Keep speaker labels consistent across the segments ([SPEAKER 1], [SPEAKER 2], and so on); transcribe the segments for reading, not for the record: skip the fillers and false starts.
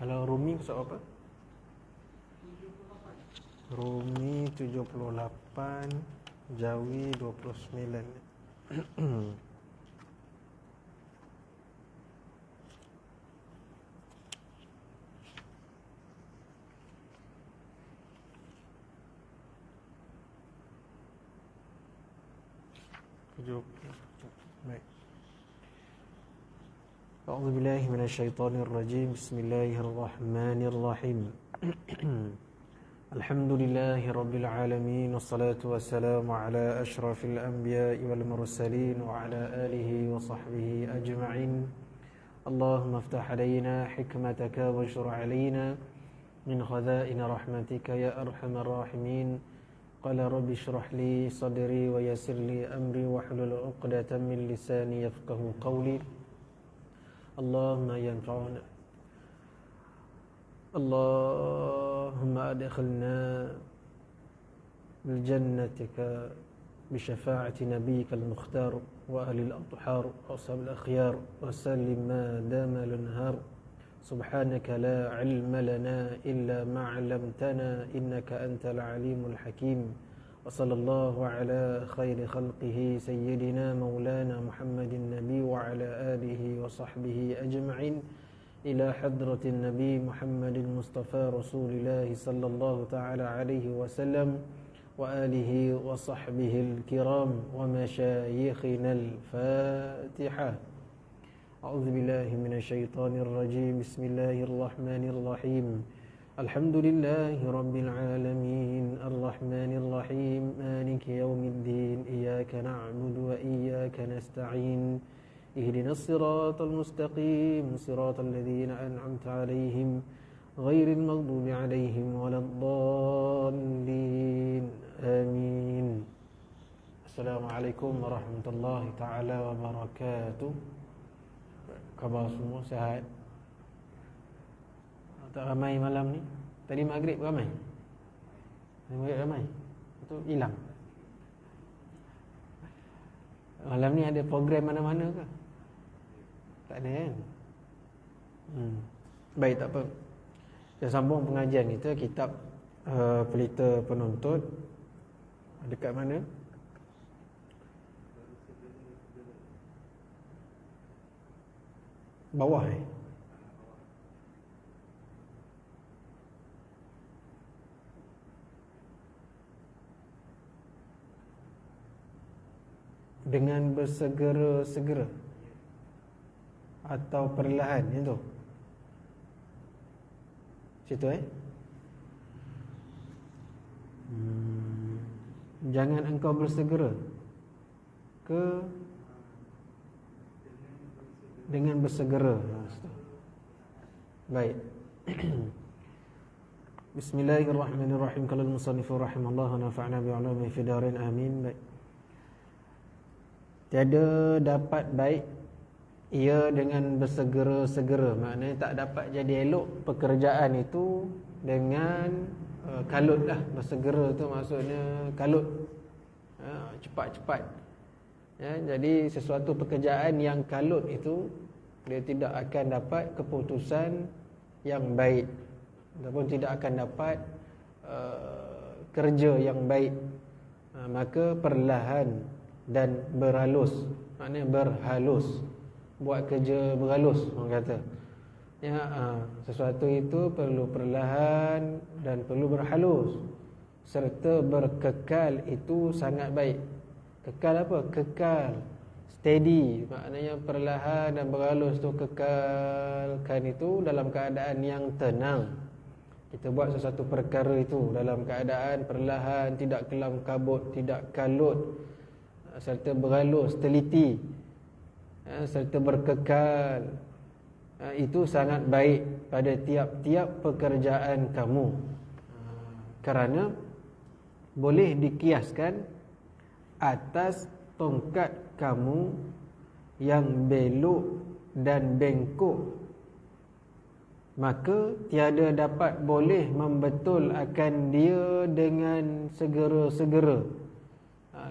[SPEAKER 1] Kalau Rumi pesawat apa? Rumi 78, Jawi 29. Baik. A'udzubillahi minasyaitonirrajim. Bismillahirrahmanirrahim. Alhamdulillahi rabbil alamin, wassalatu wassalamu ala asyrafil anbiya'i wal mursalin wa ala alihi wa sahbihi ajma'in. Allahumma iftah alaina hikmataka waj'ur alaina min khaza'in rahmatika ya arhamar rahimin. Qala rabbi shrah li sadri wa yassir li amri wahlul 'uqdatam min lisani yafqahu qawli. Allahumma yanfa'una, Allahumma adkhilna bil jannatika bi syafa'ati nabiyyikal mukhtar wa ahlil athhar wa ashabil akhyar wa sallim ma dama al-nahar. Subhanaka la ilma lana illa ma 'allamtana innaka antal alimul hakim. Wa sallallahu ala khairi khalqihi sayyidina maulana Muhammadin nabi wa ala alihi wa sahbihi ajma'in ila hadratin nabi Muhammadin Mustafa Rasulillah sallallahu ta'ala alaihi wasallam wa alihi wa sahbihi al-kiram wa masyayikhina al-Fatihah. A'udzu billahi minasyaitonir rajim. Bismillahirrahmanirrahim. Alhamdulillahi rabbil alamin, arrahmanir rahim, maliki yaumiddin. Iyyaka na'budu wa iyyaka nasta'in. Ihdinas siratal mustaqim, siratal ladzina an'amta 'alaihim ghairil maghdubi 'alaihim waladdallin. Amin. Assalamualaikum warahmatullahi taala wabarakatuh. Khabar semua sihat? Tak ramai malam ni? Tadi maghrib ramai? Tadi maghrib ramai? Itu hilang. Malam ni ada program mana-mana ke? Tak ada kan? Baik, tak apa. Kita sambung pengajian kita, kitab Pelita Penuntut. Dekat mana? Bawah dengan bersegera-segera atau perlahan, itu situ jangan engkau bersegera ke dengan bersegera. Baik. Bismillahirrahmanirrahim. Qala al-musannifu rahimallahu nafa'na bi'ulumihi fid dharain amin. Baik. Tiada dapat baik ia dengan bersegera-segera. Maknanya tak dapat jadi elok pekerjaan itu dengan kalut lah. Bersegera tu maksudnya kalut, cepat-cepat. Ya, jadi sesuatu pekerjaan yang kalut itu dia tidak akan dapat keputusan yang baik ataupun tidak akan dapat kerja yang baik. Maka perlahan dan berhalus, maknanya berhalus, buat kerja berhalus orang kata. Ya, sesuatu itu perlu perlahan dan perlu berhalus serta berkekal, itu sangat baik. Kekal apa? Kekal, steady, maknanya perlahan dan berhalus tu kekalkan itu dalam keadaan yang tenang. Kita buat sesuatu perkara itu dalam keadaan perlahan, tidak kelam kabut, tidak kalut, serta berhalus, teliti, serta berkekal. Itu sangat baik pada tiap-tiap pekerjaan kamu, kerana boleh dikiaskan atas tongkat kamu yang belok dan bengkok, maka tiada dapat boleh membetul akan dia dengan segera-segera.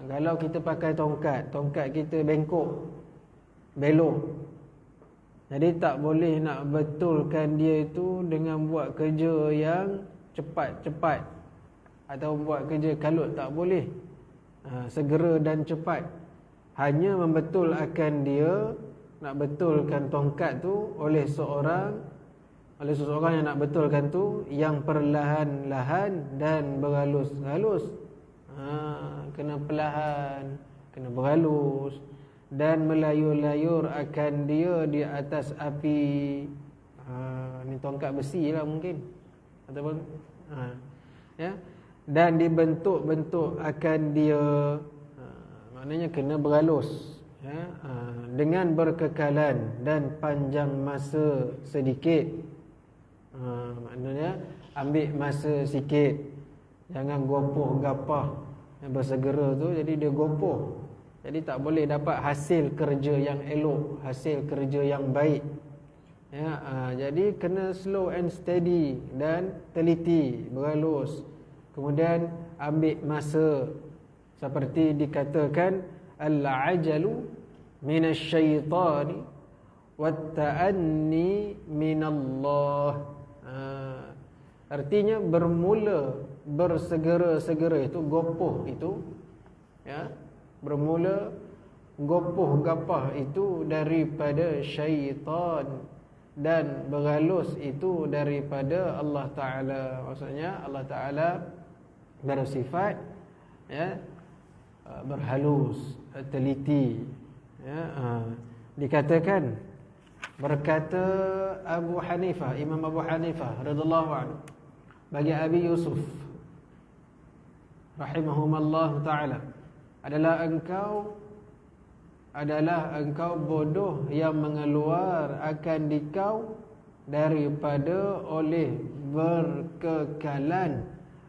[SPEAKER 1] Kalau kita pakai tongkat kita bengkok, belok, Jadi tak boleh nak betulkan dia itu dengan buat kerja yang cepat-cepat atau buat kerja kalut, tak boleh. Segera dan cepat. Hanya membetulkan dia, nak betulkan tongkat tu oleh seseorang yang nak betulkan tu yang perlahan-lahan dan berhalus-halus. Kena perlahan, kena berhalus, dan melayur-layur akan dia di atas api. Ni tongkat besi lah mungkin, ataupun ya, dan dibentuk-bentuk akan dia. Maknanya kena berhalus, ya, dengan berkekalan dan panjang masa sedikit. Maknanya ambil masa sikit, jangan gopoh gapah yang bersegera tu, jadi dia gopoh. Jadi tak boleh dapat hasil kerja yang elok, hasil kerja yang baik. Ya, jadi kena slow and steady dan teliti, berhalus. Kemudian ambil masa, seperti dikatakan al-ajalu minasyaitani wat-ta'anni minallah. Artinya bermula bersegera-segera itu, gopoh itu, ya, bermula gopoh gapah itu daripada syaitan, dan berhalus itu daripada Allah Ta'ala. Maksudnya Allah Ta'ala bersifat, ya, berhalus, teliti, ya. Dikatakan, berkata Abu Hanifah, Imam Abu Hanifah radhiyallahu anhu, bagi Abi Yusuf rahimahumallahu ta'ala, adalah engkau bodoh yang mengeluar akan dikau daripada oleh berkekalan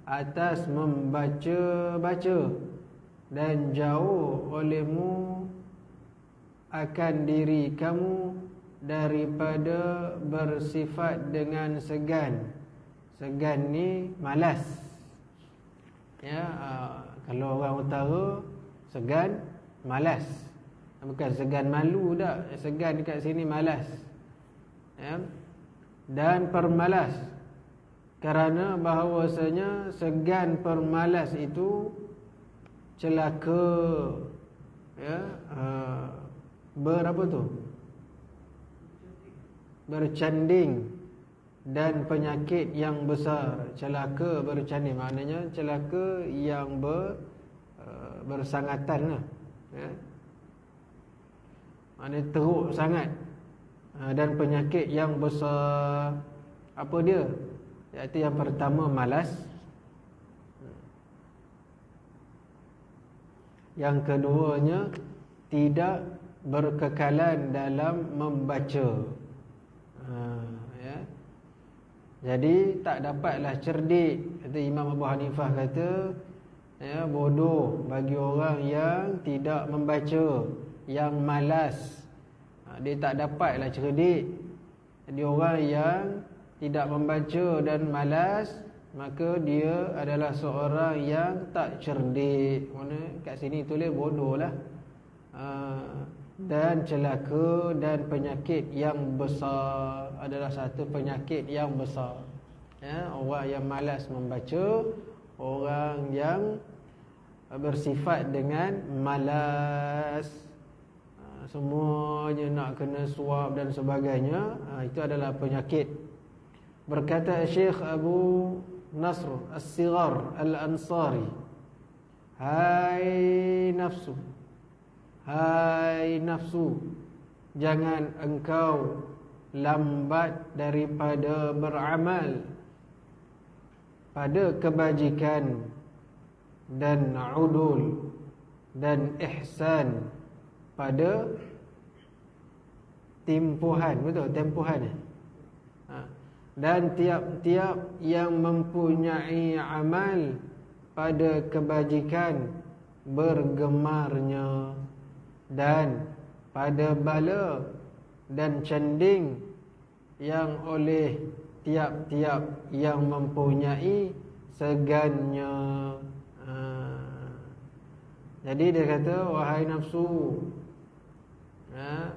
[SPEAKER 1] atas membaca-baca, dan jauh olehmu akan diri kamu daripada bersifat dengan segan. Segan ni malas, ya. Kalau orang utara, segan malas, bukan segan malu tak. Segan dekat sini malas, ya. Dan permalas, kerana bahawasanya segan permalas itu celaka, ya. Berapa tu? Bercanding dan penyakit yang besar. Celaka bercanding, maknanya celaka yang bersangatan lah, ya. Maknanya teruk sangat. Dan penyakit yang besar. Apa dia? Iaitu yang pertama malas, yang keduanya tidak berkekalan dalam membaca. Ya. Jadi tak dapatlah cerdik. Kata Imam Abu Hanifah, kata, ya, bodoh bagi orang yang tidak membaca, yang malas. Dia tak dapatlah cerdik. Jadi orang yang tidak membaca dan malas, maka dia adalah seorang yang tak cerdik. Mana kat sini tulis bodoh lah. Dan celaka dan penyakit yang besar, adalah satu penyakit yang besar, ya. Orang yang malas membaca, orang yang bersifat dengan malas, semuanya nak kena suap dan sebagainya, itu adalah penyakit. Berkata Syekh Abu Nasr As-Sighar Al-Ansari, hai nafsu, jangan engkau lambat daripada beramal pada kebajikan dan udul dan ihsan, pada tempuhan. Betul, tempuhan. Dan tiap-tiap yang mempunyai amal pada kebajikan bergemarnya, dan pada bala dan canding yang oleh tiap-tiap yang mempunyai segannya. Jadi dia kata, wahai nafsu,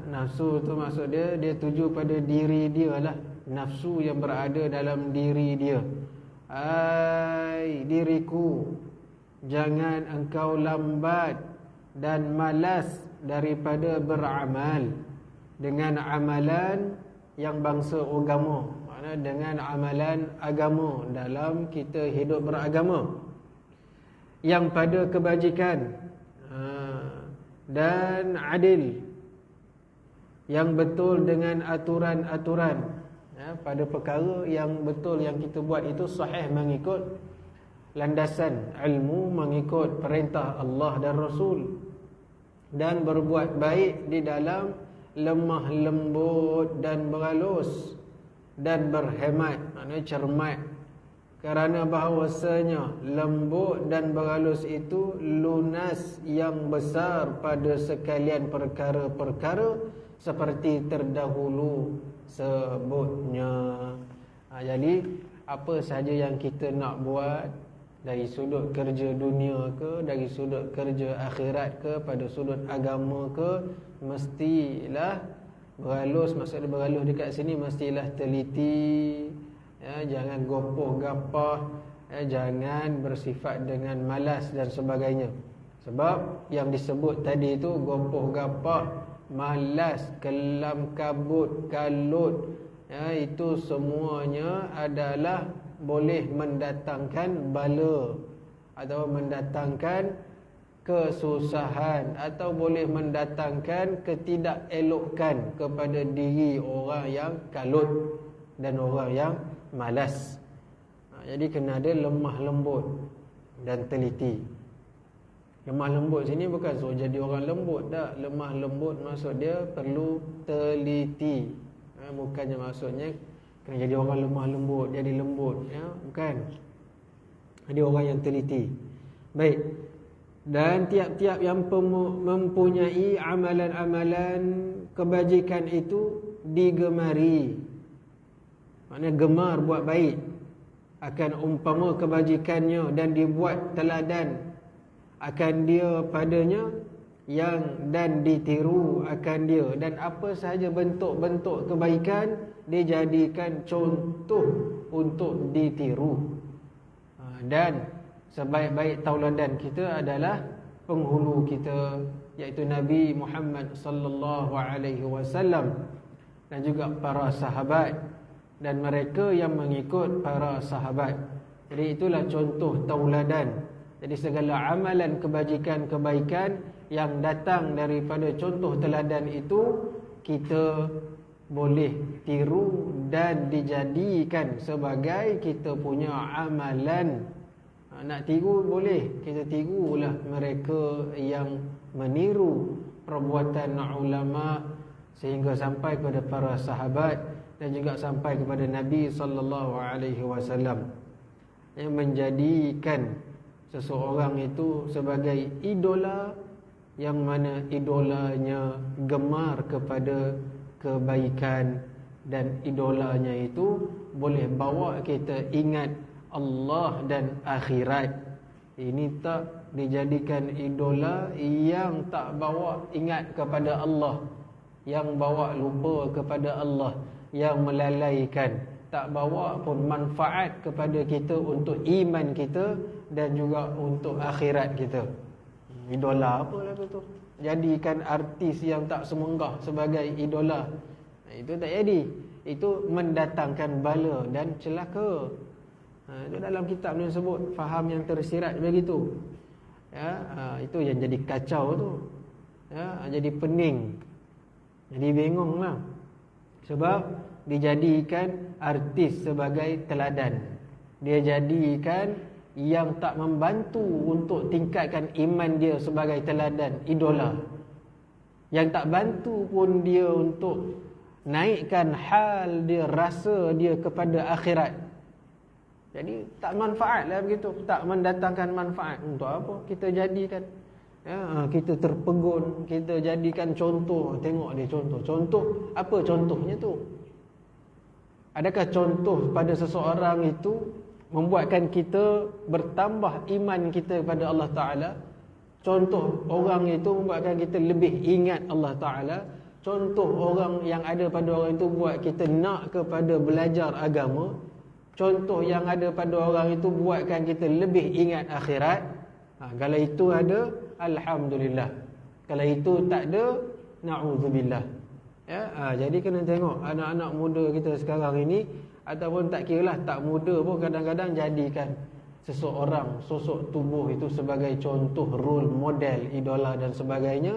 [SPEAKER 1] Nafsu tu maksud dia tuju pada diri dia lah, nafsu yang berada dalam diri dia. Hai diriku, jangan engkau lambat dan malas daripada beramal dengan amalan yang bangsa agama, maknanya dengan amalan agama dalam kita hidup beragama, yang pada kebajikan dan adil, yang betul dengan aturan-aturan, pada perkara yang betul yang kita buat itu sahih mengikut landasan ilmu, mengikut perintah Allah dan Rasul, dan berbuat baik di dalam lemah lembut dan berhalus dan berhemat, maknanya cermat, kerana bahawasanya lembut dan berhalus itu lunas yang besar pada sekalian perkara-perkara seperti terdahulu sebutnya. Jadi apa sahaja yang kita nak buat, dari sudut kerja dunia ke, dari sudut kerja akhirat ke, pada sudut agama ke, mestilah berhalus. Maksudnya berhalus dekat sini mestilah teliti, jangan gopoh gapah, jangan bersifat dengan malas dan sebagainya. Sebab yang disebut tadi itu gopoh gapah, malas, kelam kabut, kalut, itu semuanya adalah boleh mendatangkan bala atau mendatangkan kesusahan, atau boleh mendatangkan ketidakelokkan kepada diri orang yang kalut dan orang yang malas. Jadi kena ada lemah lembut dan teliti. Lemah lembut sini bukan suruh jadi orang lembut, tak. Lemah lembut maksud dia perlu teliti, bukannya maksudnya kena jadi orang lemah lembut, jadi lembut, bukan. Jadi orang yang teliti. Baik. Dan tiap-tiap yang mempunyai amalan-amalan kebajikan itu digemari, maknanya gemar buat baik, akan umpama kebajikannya dan dibuat teladan akan dia padanya, yang dan ditiru akan dia, dan apa sahaja bentuk-bentuk kebaikan dijadikan contoh untuk ditiru. Dan sebaik-baik tauladan kita adalah penghulu kita, iaitu Nabi Muhammad sallallahu alaihi wasallam, dan juga para sahabat dan mereka yang mengikut para sahabat. Jadi itulah contoh tauladan. Jadi segala amalan kebajikan kebaikan yang datang daripada contoh teladan itu kita boleh tiru dan dijadikan sebagai kita punya amalan. Nak tiru boleh, kita tirulah mereka yang meniru perbuatan ulama sehingga sampai kepada para sahabat dan juga sampai kepada Nabi sallallahu alaihi wasallam, yang menjadikan seseorang itu sebagai idola, yang mana idolanya gemar kepada kebaikan, dan idolanya itu boleh bawa kita ingat Allah dan akhirat. Ini tak dijadikan idola yang tak bawa ingat kepada Allah, yang bawa lupa kepada Allah, yang melalaikan, tak bawa pun manfaat kepada kita untuk iman kita dan juga untuk akhirat kita. Idola apa lah tu? Jadikan artis yang tak semenggah sebagai idola, itu tak jadi. Itu mendatangkan bala dan celaka. Itu dalam kitab ni sebut, faham yang tersirat begitu. Itu yang jadi kacau tu. Jadi pening, jadi bingung lah. Sebab dijadikan artis sebagai teladan, dia jadikan yang tak membantu untuk tingkatkan iman dia sebagai teladan, idola. Yang tak bantu pun dia untuk naikkan hal dia, rasa dia kepada akhirat. Jadi tak manfaat lah begitu, tak mendatangkan manfaat. Untuk apa kita jadikan? Kita terpegun, kita jadikan contoh. Tengok dia contoh. Apa contohnya tu? Adakah contoh pada seseorang itu membuatkan kita bertambah iman kita kepada Allah Ta'ala? Contoh orang itu membuatkan kita lebih ingat Allah Ta'ala? contoh orang yang ada pada orang itu buat kita nak kepada belajar agama, contoh yang ada pada orang itu buatkan kita lebih ingat akhirat. Kalau itu ada, alhamdulillah. Kalau itu tak ada, na'udzubillah. Jadi kena tengok anak-anak muda kita sekarang ini, ataupun tak kiralah tak muda pun, kadang-kadang jadikan seseorang, sosok tubuh itu sebagai contoh, role model, idola dan sebagainya,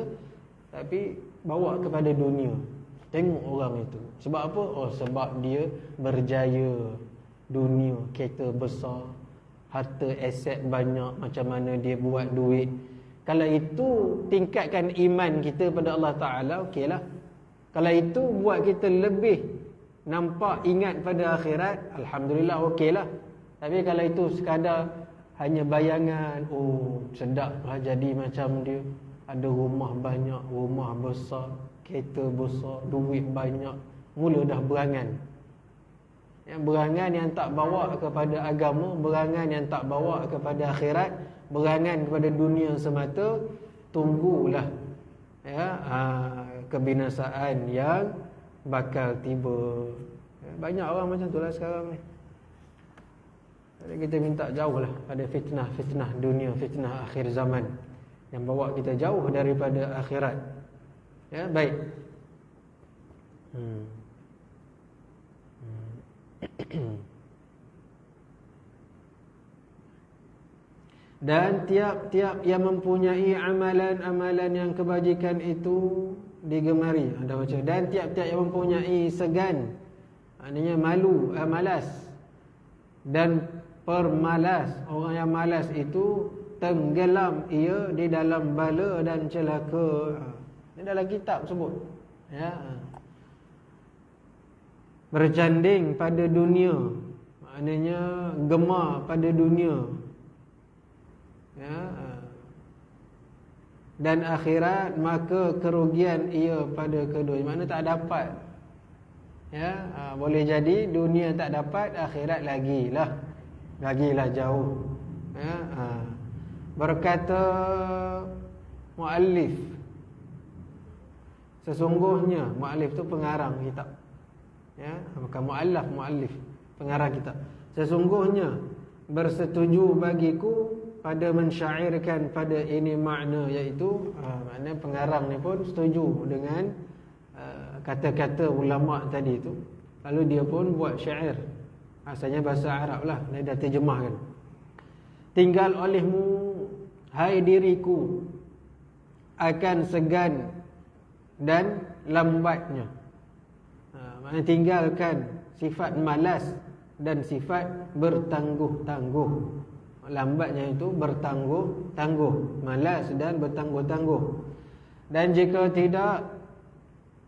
[SPEAKER 1] tapi bawa kepada dunia. Tengok orang itu. Sebab apa? Sebab dia berjaya dunia, kereta besar, harta aset banyak, macam mana dia buat duit. Kalau itu tingkatkan iman kita pada Allah Ta'ala, okeylah. Kalau itu buat kita lebih nampak ingat pada akhirat, alhamdulillah, okeylah. Tapi kalau itu sekadar hanya bayangan, sedaplah jadi macam dia, ada rumah banyak, rumah besar, kereta besar, duit banyak, mula dah berangan. Yang berangan yang tak bawa kepada agama, berangan yang tak bawa kepada akhirat, berangan kepada dunia semata, tunggulah kebinasaan yang bakal tiba. Banyak orang macam itulah sekarang ni. Jadi kita minta jauhlah pada fitnah dunia, fitnah akhir zaman yang bawa kita jauh daripada akhirat. Baik. Dan tiap-tiap yang mempunyai amalan-amalan yang kebajikan itu digemari. Ada baca. Dan tiap-tiap yang mempunyai segan, maknanya malu, malas dan permalas. Orang yang malas itu tenggelam ia di dalam bala dan celaka. Ini dalam kitab sebut. Bercanding pada dunia, maknanya gemar pada dunia, dan akhirat, maka kerugian ia pada kedua. Maknanya tak dapat. Boleh jadi dunia tak dapat, akhirat lagilah jauh. Berkata muallif, sesungguhnya muallif tu pengarang kitab. Bukan muallif, pengarang kitab. Sesungguhnya bersetuju bagiku pada mensyairkan pada ini makna, iaitu makna pengarang ni pun setuju dengan kata-kata ulama tadi tu. Lalu dia pun buat syair, asalnya bahasa Arab lah, dia dah terjemahkan. Tinggal olehmu, hai diriku, akan segan dan lambatnya. Maknanya tinggalkan sifat malas dan sifat bertangguh-tangguh. Lambatnya itu bertangguh-tangguh, malas dan bertangguh-tangguh. Dan jika tidak,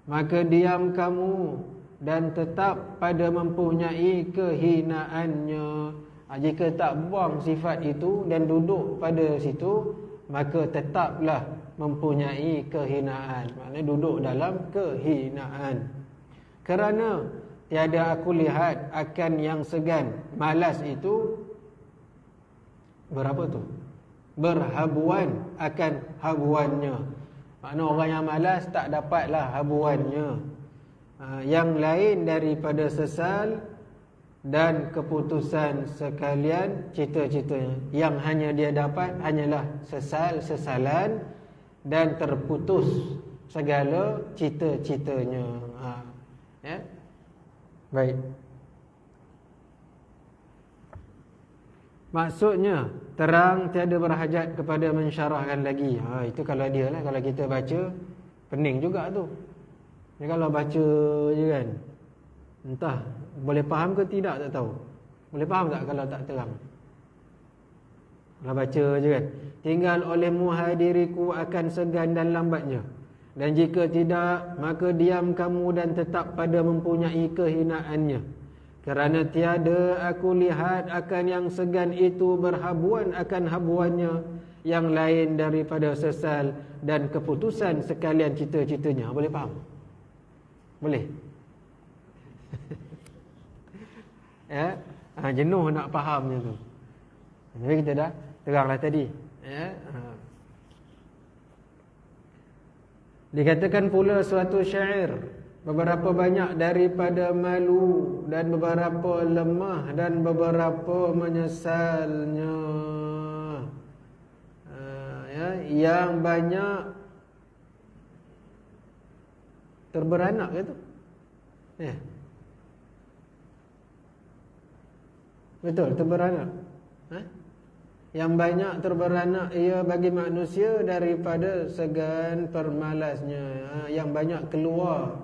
[SPEAKER 1] maka diam kamu dan tetap pada mempunyai kehinaannya. Jika tak buang sifat itu dan duduk pada situ, maka tetaplah mempunyai kehinaan. Maknanya duduk dalam kehinaan. Kerana tiada aku lihat akan yang segan, malas itu berapa tu? Berhabuan akan habuannya. Maknanya orang yang malas tak dapatlah habuannya. Yang lain daripada sesal dan keputusan sekalian cita-citanya. Yang hanya dia dapat hanyalah sesalan dan terputus segala cita-citanya. Baik. Maksudnya terang, tiada berhajat kepada mensyarahkan lagi. Itu kalau dia lah. Kalau kita baca, pening juga tu. Jadi kalau baca je kan, entah boleh faham ke tidak, tak tahu. Boleh faham tak kalau tak terang? Kalau baca je kan, tinggal olehmu hai diriku akan segan dan lambatnya. Dan jika tidak, maka diam kamu dan tetap pada mempunyai kehinaannya. Kerana tiada aku lihat akan yang segan itu berhabuan akan habuannya, yang lain daripada sesal dan keputusan sekalian cita-citanya. Boleh faham? Boleh? Jenuh nak fahamnya tu. Jadi kita dah teranglah tadi. Dikatakan pula suatu syair, beberapa banyak daripada malu dan beberapa lemah dan beberapa menyesalnya. Yang banyak terberanak gitu. Betul, terberanak. Yang banyak terberanak ia bagi manusia daripada segan permalasnya. Yang banyak keluar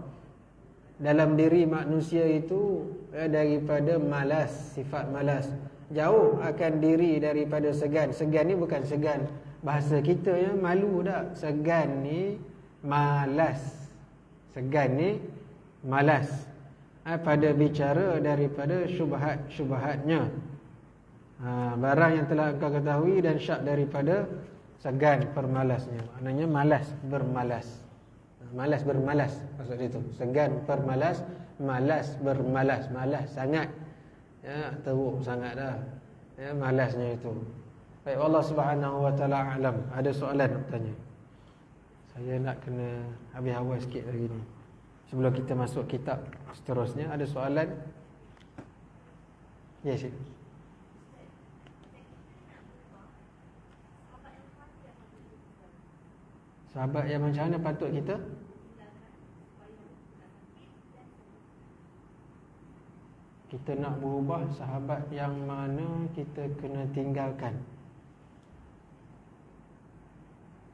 [SPEAKER 1] dalam diri manusia itu daripada malas, sifat malas. Jauh akan diri daripada segan. Segan ni bukan segan bahasa kita ya, malu tak. Segan ni malas. Segan ni malas. Pada bicara daripada syubhat-syubhatnya. Barang yang telah engkau ketahui dan syak daripada segan permalasnya. Maknanya malas bermalas. Malas bermalas maksud itu. Segan permalas, malas bermalas. Malas sangat. Teruk sangat dah. Malasnya itu. Baik, Allah Subhanahu wa taala alam. Ada soalan nak tanya? Saya nak kena habis awal sikit lagi ni. Sebelum kita masuk kitab seterusnya, ada soalan? Ya, Syed. Sahabat yang macam mana patut kita? Kita nak berubah, sahabat yang mana kita kena tinggalkan?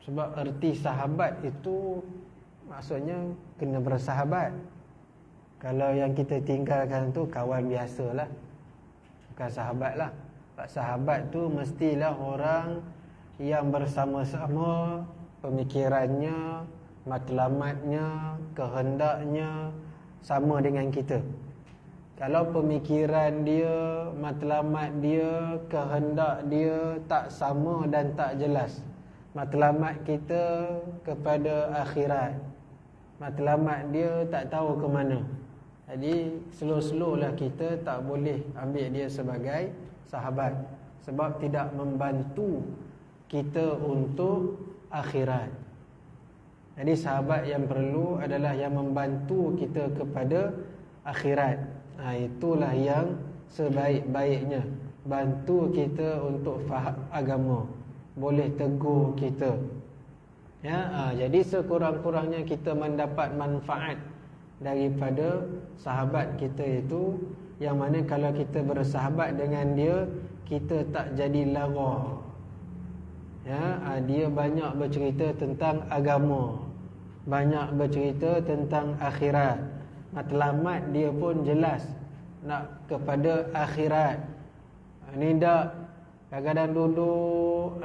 [SPEAKER 1] Sebab erti sahabat itu maksudnya kena bersahabat. Kalau yang kita tinggalkan tu kawan biasalah, bukan sahabat lah. Sebab sahabat tu mestilah orang yang bersama-sama, pemikirannya, matlamatnya, kehendaknya sama dengan kita. Kalau pemikiran dia, matlamat dia, kehendak dia tak sama dan tak jelas, matlamat kita kepada akhirat, matlamat dia tak tahu ke mana, jadi slow-slow lah kita tak boleh ambil dia sebagai sahabat. Sebab tidak membantu kita untuk akhirat. Jadi sahabat yang perlu adalah yang membantu kita kepada akhirat. Itulah yang sebaik-baiknya. Bantu kita untuk faham agama, boleh tegur kita. Jadi sekurang-kurangnya kita mendapat manfaat daripada sahabat kita itu, yang mana kalau kita bersahabat dengan dia, kita tak jadi lara. Dia banyak bercerita tentang agama, banyak bercerita tentang akhirat, matlamat dia pun jelas nak kepada akhirat. Ni tak kadang-kadang duduk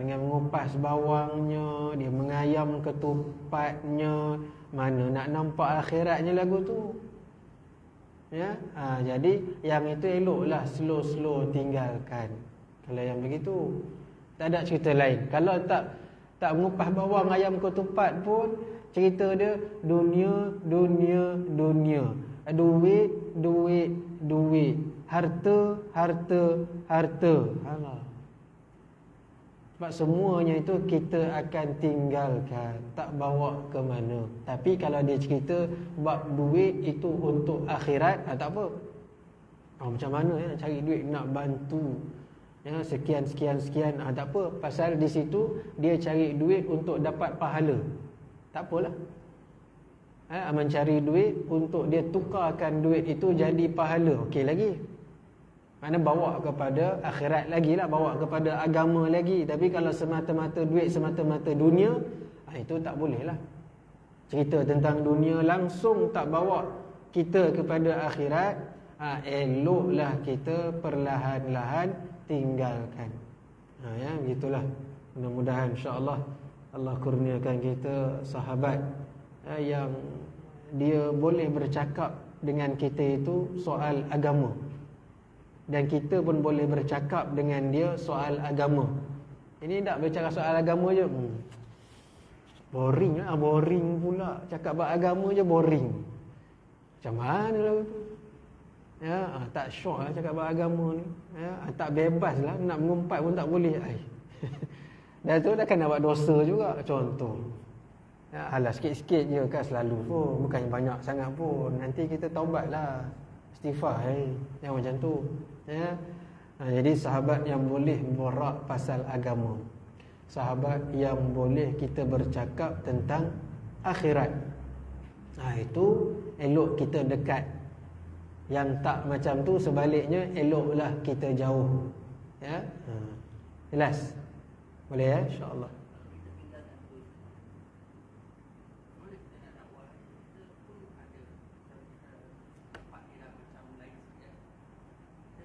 [SPEAKER 1] dengan mengupas bawangnya, dia mengayam ketupatnya, mana nak nampak akhiratnya lagu tu. Jadi yang itu eloklah slow-slow tinggalkan. Kalau yang begitu tak ada cerita lain. Kalau tak mengupas bawang ayam ketupat pun, cerita dia dunia, dunia, dunia. Duit, duit, duit. Harta, harta, harta. Sebab semuanya itu kita akan tinggalkan, tak bawa ke mana. Tapi kalau dia cerita bab duit itu untuk akhirat, tak apa. Macam mana nak cari duit, nak bantu sekian, tak apa. Pasal di situ dia cari duit untuk dapat pahala, tak apalah. Mencari duit untuk dia tukarkan duit itu jadi pahala, okey lagi. Mana bawa kepada akhirat lagi lah, bawa kepada agama lagi. Tapi kalau semata-mata duit, semata-mata dunia, itu tak boleh lah. Cerita tentang dunia langsung tak bawa kita kepada akhirat, eloklah kita perlahan-lahan tinggalkan. Begitulah. Mudah-mudahan insya-Allah Allah kurniakan kita sahabat yang dia boleh bercakap dengan kita itu soal agama, dan kita pun boleh bercakap dengan dia soal agama. Ini tak bercakap soal agama je, boring lah, boring pula. Cakap buat agama je boring. Macam mana lah tu? Tak syok lah cakap buat agama ni. Tak bebas lah, nak mengumpat pun tak boleh. Dan tu dah kan nak buat dosa juga, contoh. Alah sikit-sikit je kan, selalu pun, bukannya banyak sangat pun. Nanti kita taubatlah, istighfar, yang macam tu. Jadi sahabat yang boleh borak pasal agama, sahabat yang boleh kita bercakap tentang akhirat, itu elok kita dekat. Yang tak macam tu sebaliknya, eloklah kita jauh. Jelas? Boleh ya, insya-Allah.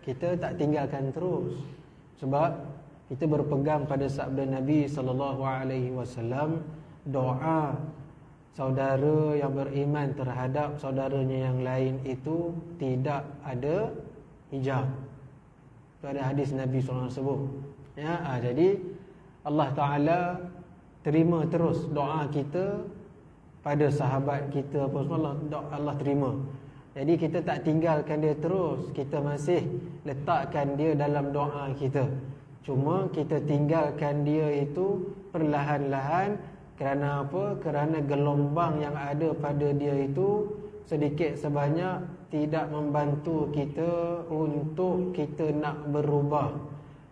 [SPEAKER 1] Kita tak tinggalkan terus, sebab kita berpegang pada sabda Nabi SAW, doa saudara yang beriman terhadap saudaranya yang lain itu tidak ada hijab. Itu ada hadis Nabi SAW sebut. Jadi Allah Ta'ala terima terus doa kita pada sahabat kita apa semua, Allah terima. Jadi kita tak tinggalkan dia terus, kita masih letakkan dia dalam doa kita. Cuma kita tinggalkan dia itu perlahan-lahan. Kerana apa? Kerana gelombang yang ada pada dia itu sedikit sebanyak tidak membantu kita untuk kita nak berubah.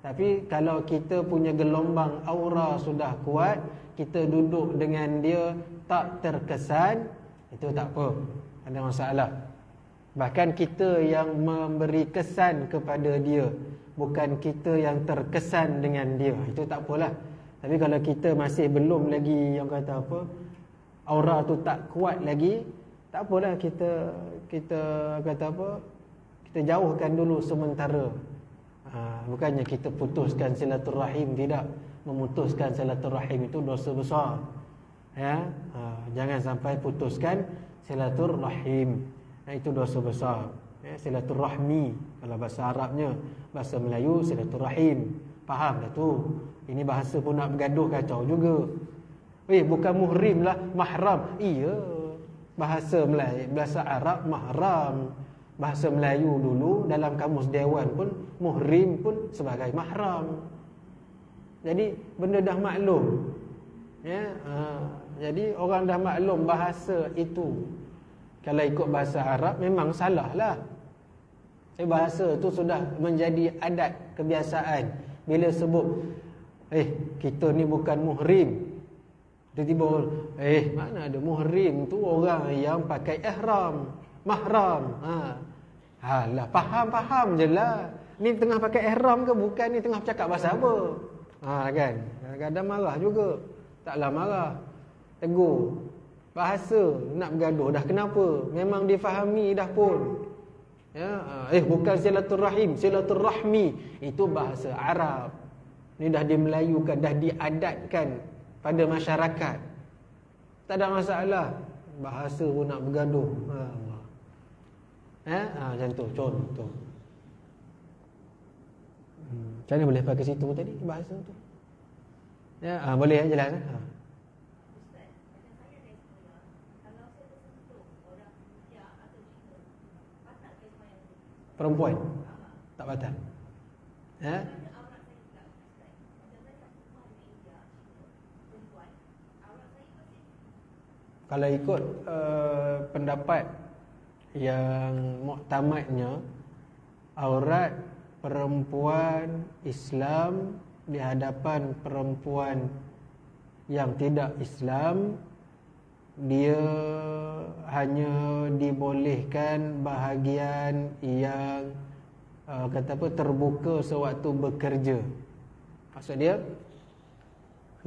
[SPEAKER 1] Tapi kalau kita punya gelombang aura sudah kuat, kita duduk dengan dia tak terkesan, itu tak apa, ada masalah. Bahkan kita yang memberi kesan kepada dia, bukan kita yang terkesan dengan dia, itu tak apalah. Tapi kalau kita masih belum lagi, yang kata apa, aura tu tak kuat lagi, tak apalah, kita kata apa, kita jauhkan dulu sementara. Bukannya kita putuskan silaturahim, tidak. Memutuskan silaturahim itu dosa besar. Jangan sampai putuskan silaturahim. Itu dosa besar. Silaturahmi kalau bahasa Arabnya, bahasa Melayu silaturahim. Faham dah tu. Ini bahasa pun nak bergaduh kacau juga. Bukan muhrim lah, mahram. Iya. Bahasa Melayu, bahasa Arab mahram. Bahasa Melayu dulu dalam kamus dewan pun muhrim pun sebagai mahram. Jadi benda dah maklum. Jadi orang dah maklum bahasa itu. Kalau ikut bahasa Arab memang salah lah. Bahasa tu sudah menjadi adat, kebiasaan. Bila sebut kita ni bukan muhrim, tiba-tiba mana ada muhrim tu orang yang pakai ihram, mahram. Alah, faham je lah. Ni tengah pakai ihram ke bukan, ni tengah bercakap bahasa apa? Kan. Kadang-kadang marah juga. Taklah marah, tegur. Bahasa nak bergaduh dah, kenapa? Memang difahami dah pun. Bukan silaturahim, silaturahmi. Itu bahasa Arab. Ni dah dimelayukan, dah diadatkan pada masyarakat. Tak ada masalah. Bahasa pun nak bergaduh. Macam tu, contoh. Macam mana boleh pakai situ tadi, bahasa tu? Boleh jelas. Perempuan tak batal. Kalau ikut pendapat yang muktamadnya, aurat perempuan Islam di hadapan perempuan yang tidak Islam, dia hanya dibolehkan bahagian yang terbuka sewaktu bekerja. Maksud dia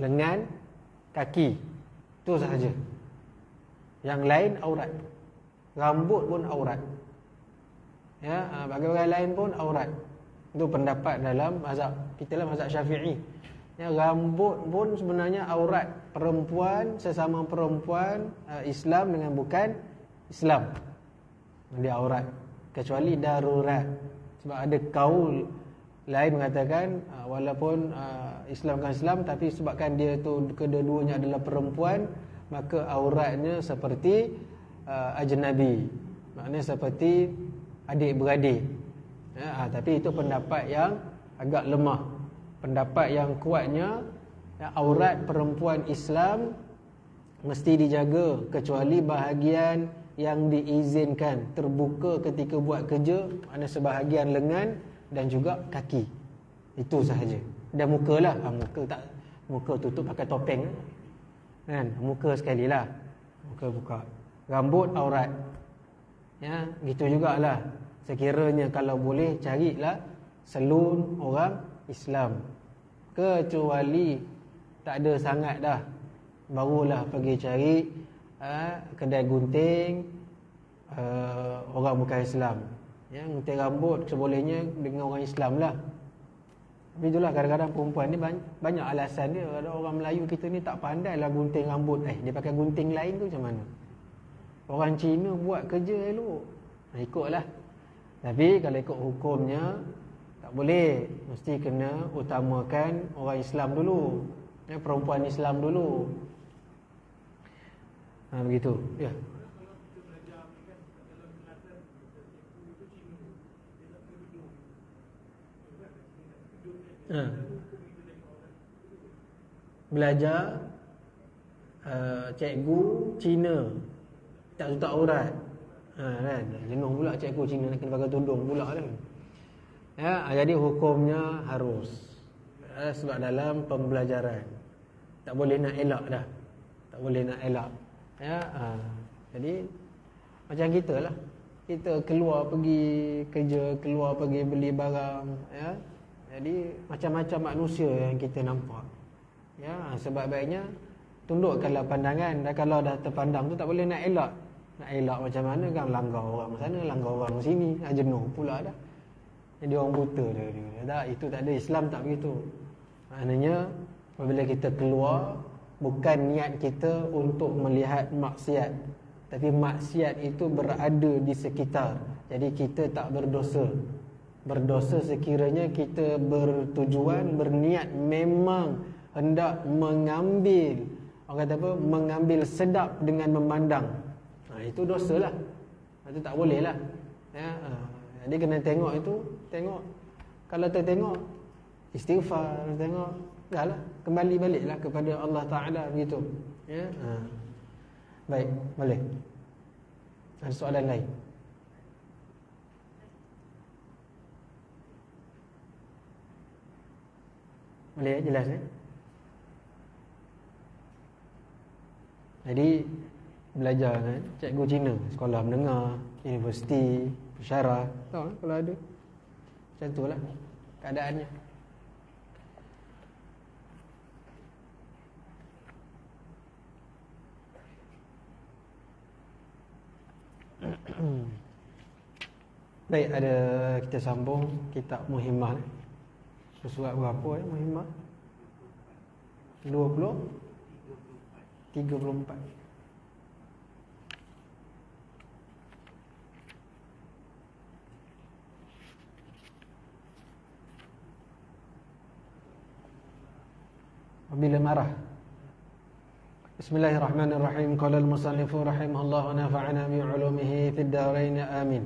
[SPEAKER 1] lengan, kaki, itu sahaja. Yang lain aurat. Rambut pun aurat. Bagi orang lain pun aurat. Itu pendapat dalam mazhab kita lah, mazhab Syafi'i. Rambut pun sebenarnya aurat perempuan, sesama perempuan Islam dengan bukan Islam, dia aurat, kecuali darurat. Sebab ada kaul lain mengatakan walaupun Islam kan Islam, tapi sebabkan dia tu kedua-duanya adalah perempuan, maka auratnya seperti ajnabi, maknanya seperti adik-beradik. Tapi itu pendapat yang agak lemah. Pendapat yang kuatnya, aurat perempuan Islam mesti dijaga, kecuali bahagian yang diizinkan, terbuka ketika buat kerja, ada sebahagian lengan dan juga kaki. Itu sahaja. Dan muka lah, muka tutup pakai topeng kan, muka sekali lah, muka buka. Rambut aurat, ya, gitu jugalah. Sekiranya kalau boleh, carilah salon orang Islam. Kecuali tak ada sangat dah, barulah pergi cari kedai gunting orang bukan Islam, ya, gunting rambut sebolehnya dengan orang Islam lah. Tapi itulah, kadang-kadang perempuan ni banyak alasan dia. Ada orang Melayu kita ni tak pandai lah gunting rambut. Dia pakai gunting lain tu macam mana? Orang Cina buat kerja elok, ikutlah. Tapi kalau ikut hukumnya tak boleh, mesti kena utamakan orang Islam dulu, ya, perempuan Islam dulu. Begitu, ya. Belajar cikgu Cina tak tutup aurat, kan? Jenuh pula cikgu Cina nak kena pakai tudung pula kan. Ya, jadi hukumnya harus, sebab dalam pembelajaran tak boleh nak elak dah, tak boleh nak elak, ya. Jadi macam kita lah, kita keluar pergi kerja, keluar pergi beli barang, ya. Jadi macam-macam manusia yang kita nampak, ya. Sebab baiknya tundukkanlah pandangan. Dan kalau dah terpandang tu tak boleh nak elak. Nak elak macam mana kan, langgar orang sana, langgar orang sini, jenuh pula dah. Jadi orang buta dia. Tak, itu tak ada. Islam tak begitu. Maknanya apabila kita keluar, bukan niat kita untuk melihat maksiat, tapi maksiat itu berada di sekitar. Jadi kita tak berdosa. Berdosa sekiranya kita bertujuan, berniat memang hendak mengambil, orang kata apa, mengambil sedap dengan memandang. Itu dosa lah. Itu tak boleh lah, ya. Jadi kena tengok itu, tengok. Kalau tertengok, istighfar, tengok, dah lah, kembali baliklah kepada Allah Ta'ala, begitu, ya. Baik, boleh. Ada soalan lain? Boleh, jelas, ya? Jadi belajar kan, cikgu Cina, sekolah menengah, universiti, pensyarah, tahu kan, kalau ada macam tu lah keadaannya. Baik, ada kita sambung kitab Muhimmah. Surat berapa ya Muhimmah? 34. Bila marah. Bismillahirrahmanirrahim. Qala al-musannifu rahimahullah wa nafa'ana bi 'ulumihi fid dharain amin.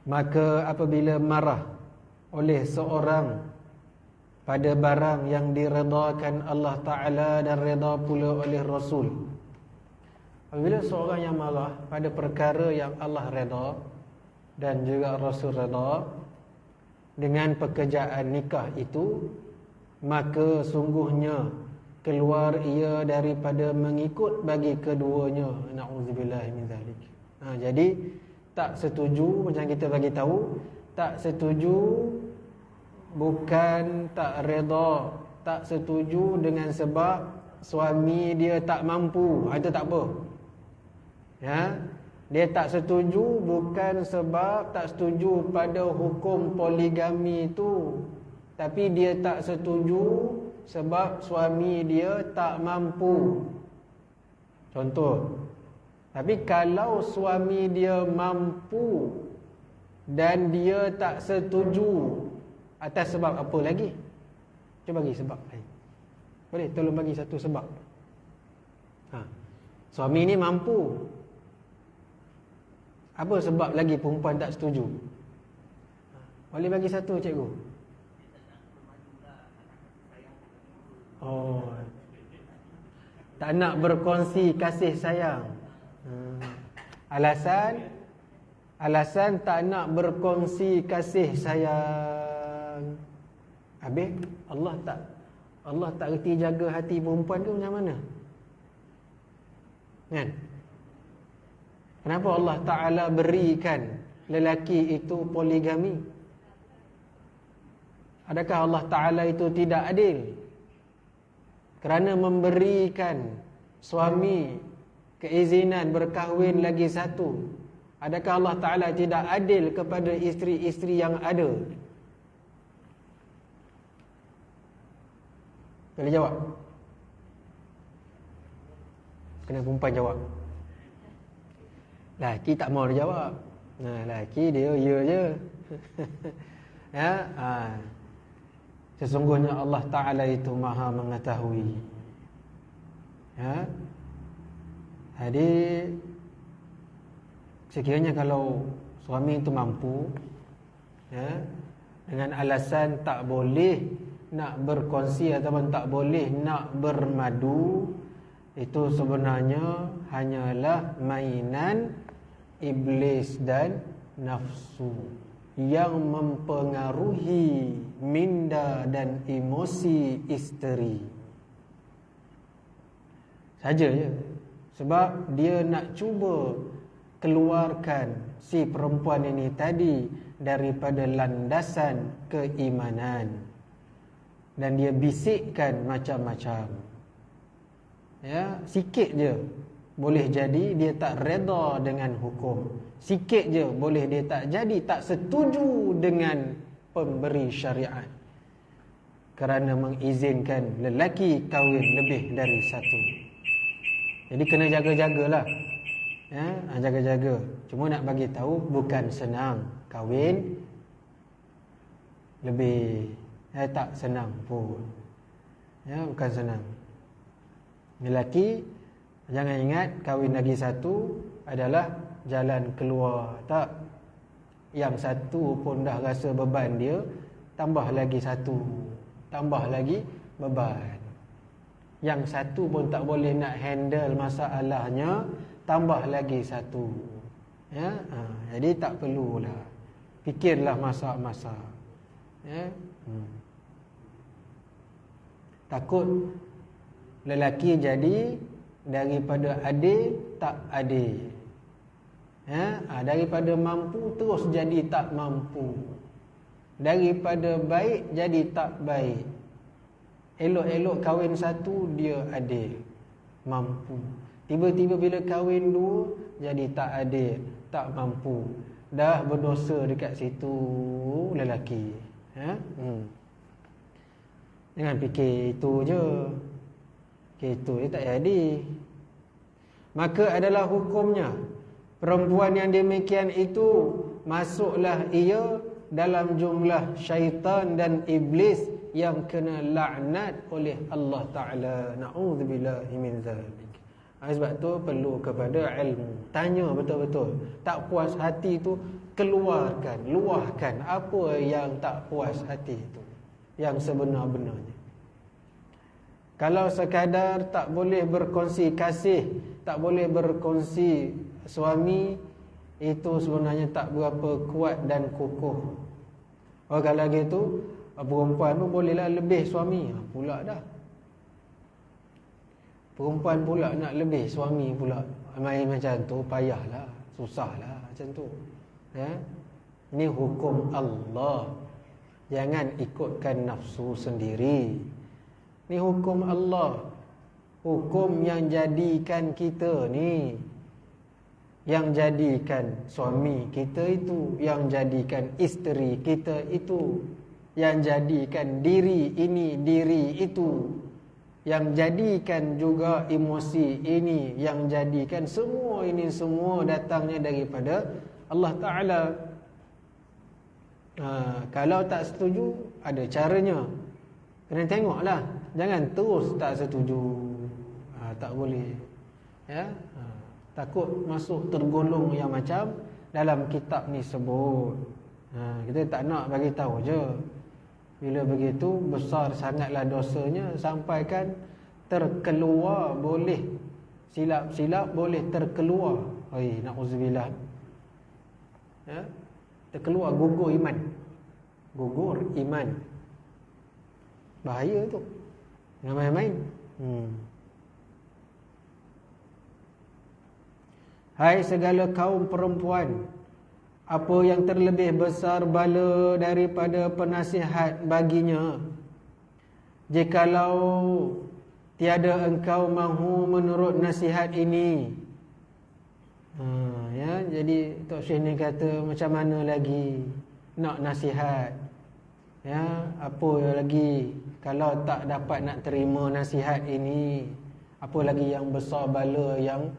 [SPEAKER 1] Maka apabila marah oleh seorang pada barang yang diredakan Allah Ta'ala dan reda pula oleh Rasul. Apabila seorang yang marah pada perkara yang Allah reda dan juga Rasul reda dengan pekerjaan nikah itu, maka sungguhnya keluar ia daripada mengikut bagi keduanya. Na'udzubillah min zalik. Jadi tak setuju, macam kita bagi tahu, tak setuju bukan tak reda, tak setuju dengan sebab suami dia tak mampu, itu tak apa, ya. Dia tak setuju bukan sebab tak setuju pada hukum poligami itu, tapi dia tak setuju sebab suami dia tak mampu. Contoh, tapi kalau suami dia mampu dan dia tak setuju, atas sebab apa lagi? Cuba bagi sebab lain. Boleh tolong bagi satu sebab. Suami ni mampu, apa sebab lagi perempuan tak setuju? Boleh bagi satu, cikgu? Tak nak berkongsi kasih sayang. Alasan tak nak berkongsi kasih sayang. Habis Allah tak reti jaga hati perempuan tu macam mana? Kan? Kenapa Allah Ta'ala berikan lelaki itu poligami? Adakah Allah Ta'ala itu tidak adil kerana memberikan suami keizinan berkahwin lagi satu? Adakah Allah Ta'ala tidak adil kepada isteri-isteri yang ada? Boleh jawab? Kena perempuan jawab. Laki tak mau dia jawab. Laki dia ya je. Ya, sesungguhnya Allah Ta'ala itu Maha mengetahui. Ya. Jadi sekiranya kalau suami itu mampu, ya, dengan alasan tak boleh nak berkongsi ataupun tak boleh nak bermadu, itu sebenarnya hanyalah mainan iblis dan nafsu yang mempengaruhi minda dan emosi isteri saja je. Sebab dia nak cuba keluarkan si perempuan ini tadi daripada landasan keimanan, dan dia bisikkan macam-macam. Ya, sikit je boleh jadi dia tak reda dengan hukum. Sikit je boleh dia tak jadi, tak setuju dengan pemberi syariat kerana mengizinkan lelaki kahwin lebih dari satu. Jadi kena jaga-jagalah. Ya, jaga-jaga. Cuma nak bagi tahu bukan senang kahwin lebih. Tak senang pun. Ya, bukan senang. Lelaki jangan ingat kahwin lagi satu adalah jalan keluar. Tak. Yang satu pun dah rasa beban dia, tambah lagi satu, tambah lagi beban. Yang satu pun tak boleh nak handle masalahnya, tambah lagi satu. Ya, jadi tak perlulah. Fikirlah masa-masa. Ya. Takut lelaki jadi daripada adil tak adil. Ya, daripada mampu terus jadi tak mampu. Daripada baik jadi tak baik. Elok-elok kahwin satu dia adil, mampu. Tiba-tiba bila kahwin dua jadi tak adil, tak mampu. Dah berdosa dekat situ lelaki. Ya? Jangan fikir itu je. Itu dia tak jadi. Maka adalah hukumnya, perempuan yang demikian itu masuklah ia dalam jumlah syaitan dan iblis yang kena laknat oleh Allah Ta'ala. Na'udzubillahi min zalik. Sebab tu perlu kepada ilmu. Tanya betul-betul. Tak puas hati tu keluarkan, luahkan apa yang tak puas hati itu, yang sebenar-benarnya. Kalau sekadar tak boleh berkongsi kasih, tak boleh berkongsi suami, itu sebenarnya tak berapa kuat dan kukuh. Kalau gitu, perempuan pun bolehlah lebih suami pula dah. Perempuan pula nak lebih suami pula, main macam tu payahlah, susahlah macam tu. Ya? Ini hukum Allah. Jangan ikutkan nafsu sendiri. Ini hukum Allah. Hukum yang jadikan kita ni, yang jadikan suami kita itu, yang jadikan isteri kita itu, yang jadikan diri ini, diri itu, yang jadikan juga emosi ini, yang jadikan semua ini, semua datangnya daripada Allah Ta'ala. Kalau tak setuju, ada caranya. Kena tengoklah. Jangan terus tak setuju. Tak boleh. Ya. Takut masuk tergolong yang macam dalam kitab ni sebut. Kita tak nak bagi tahu je. Bila begitu besar sangatlah dosanya, sampaikan terkeluar boleh, silap-silap boleh terkeluar. Na'udzubillah. Ya, terkeluar gugur iman. Gugur iman. Bahaya tu. Jangan main-main. Hai segala kaum perempuan, apa yang terlebih besar bala daripada penasihat baginya, jikalau tiada engkau mahu menurut nasihat ini. Ya, jadi Tok Syekh ni kata macam mana lagi nak nasihat? Ya, apa lagi kalau tak dapat nak terima nasihat ini, apa lagi yang besar bala yang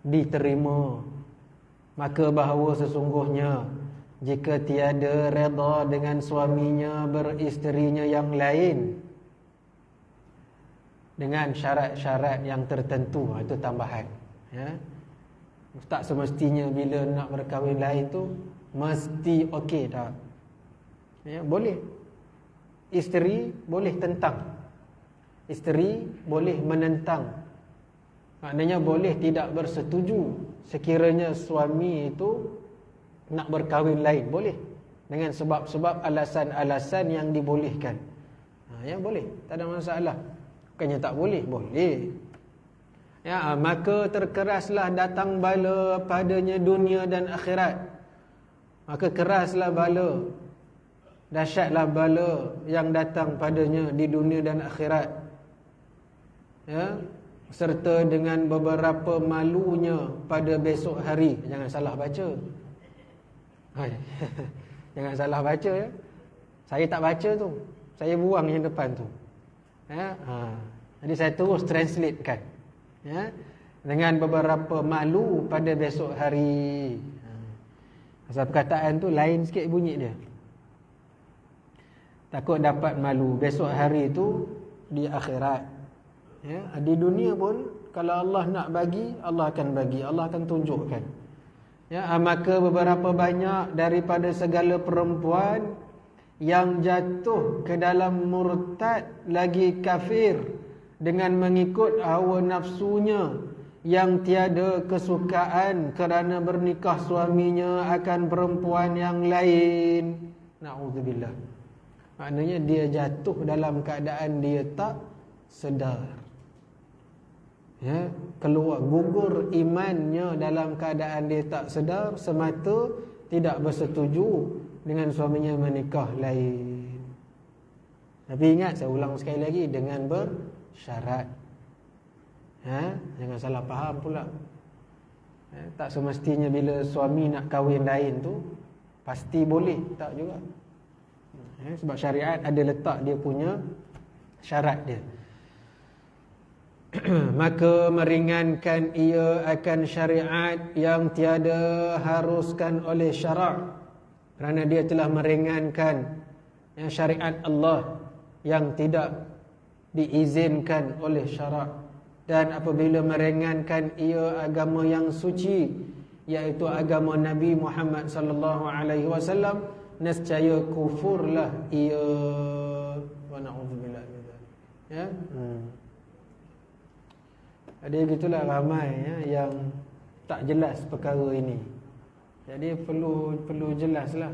[SPEAKER 1] diterima. Maka bahawa sesungguhnya jika tiada redha dengan suaminya beristerinya yang lain dengan syarat-syarat yang tertentu, itu tambahan. Ya, tak semestinya bila nak berkahwin lain tu mesti okey tak. Ya, boleh. Isteri boleh tentang, isteri boleh menentang. Maknanya boleh tidak bersetuju sekiranya suami itu nak berkahwin lain. Boleh. Dengan sebab-sebab alasan-alasan yang dibolehkan. Ya, boleh. Tak ada masalah. Bukannya tak boleh. Boleh. Ya, maka terkeraslah datang bala padanya dunia dan akhirat. Maka keraslah bala, dahsyatlah bala yang datang padanya di dunia dan akhirat. Ya, serta dengan beberapa malunya pada besok hari. Jangan salah baca. Jangan salah baca ya. Saya tak baca tu, saya buang yang depan tu. Ya, jadi saya terus translatekan. Ya, dengan beberapa malu pada besok hari. Asal perkataan tu lain sikit bunyi dia. Takut dapat malu besok hari tu di akhirat. Ya, di dunia pun kalau Allah nak bagi, Allah akan bagi, Allah akan tunjukkan. Ya, maka beberapa banyak daripada segala perempuan yang jatuh ke dalam murtad lagi kafir dengan mengikut hawa nafsunya yang tiada kesukaan kerana bernikah suaminya akan perempuan yang lain. Na'udzubillah. Maknanya dia jatuh dalam keadaan dia tak sedar. Ya, keluar gugur imannya dalam keadaan dia tak sedar semata tidak bersetuju dengan suaminya menikah lain. Tapi ingat, saya ulang sekali lagi, dengan bersyarat. Ya, jangan salah faham pula. Ya, tak semestinya bila suami nak kahwin lain tu pasti boleh, tak juga. Ya, sebab syariat ada letak dia punya syarat dia. Maka meringankan ia akan syariat yang tiada haruskan oleh syarak, kerana dia telah meringankan syariat Allah yang tidak diizinkan oleh syarak. Dan apabila meringankan ia agama yang suci, iaitu agama Nabi Muhammad sallallahu alaihi wasallam, nescaya kufurlah ia. Wa na'udzubillah min dzalik. Ya. Ada gitulah ramai ya, yang tak jelas perkara ini. Jadi perlu jelaslah.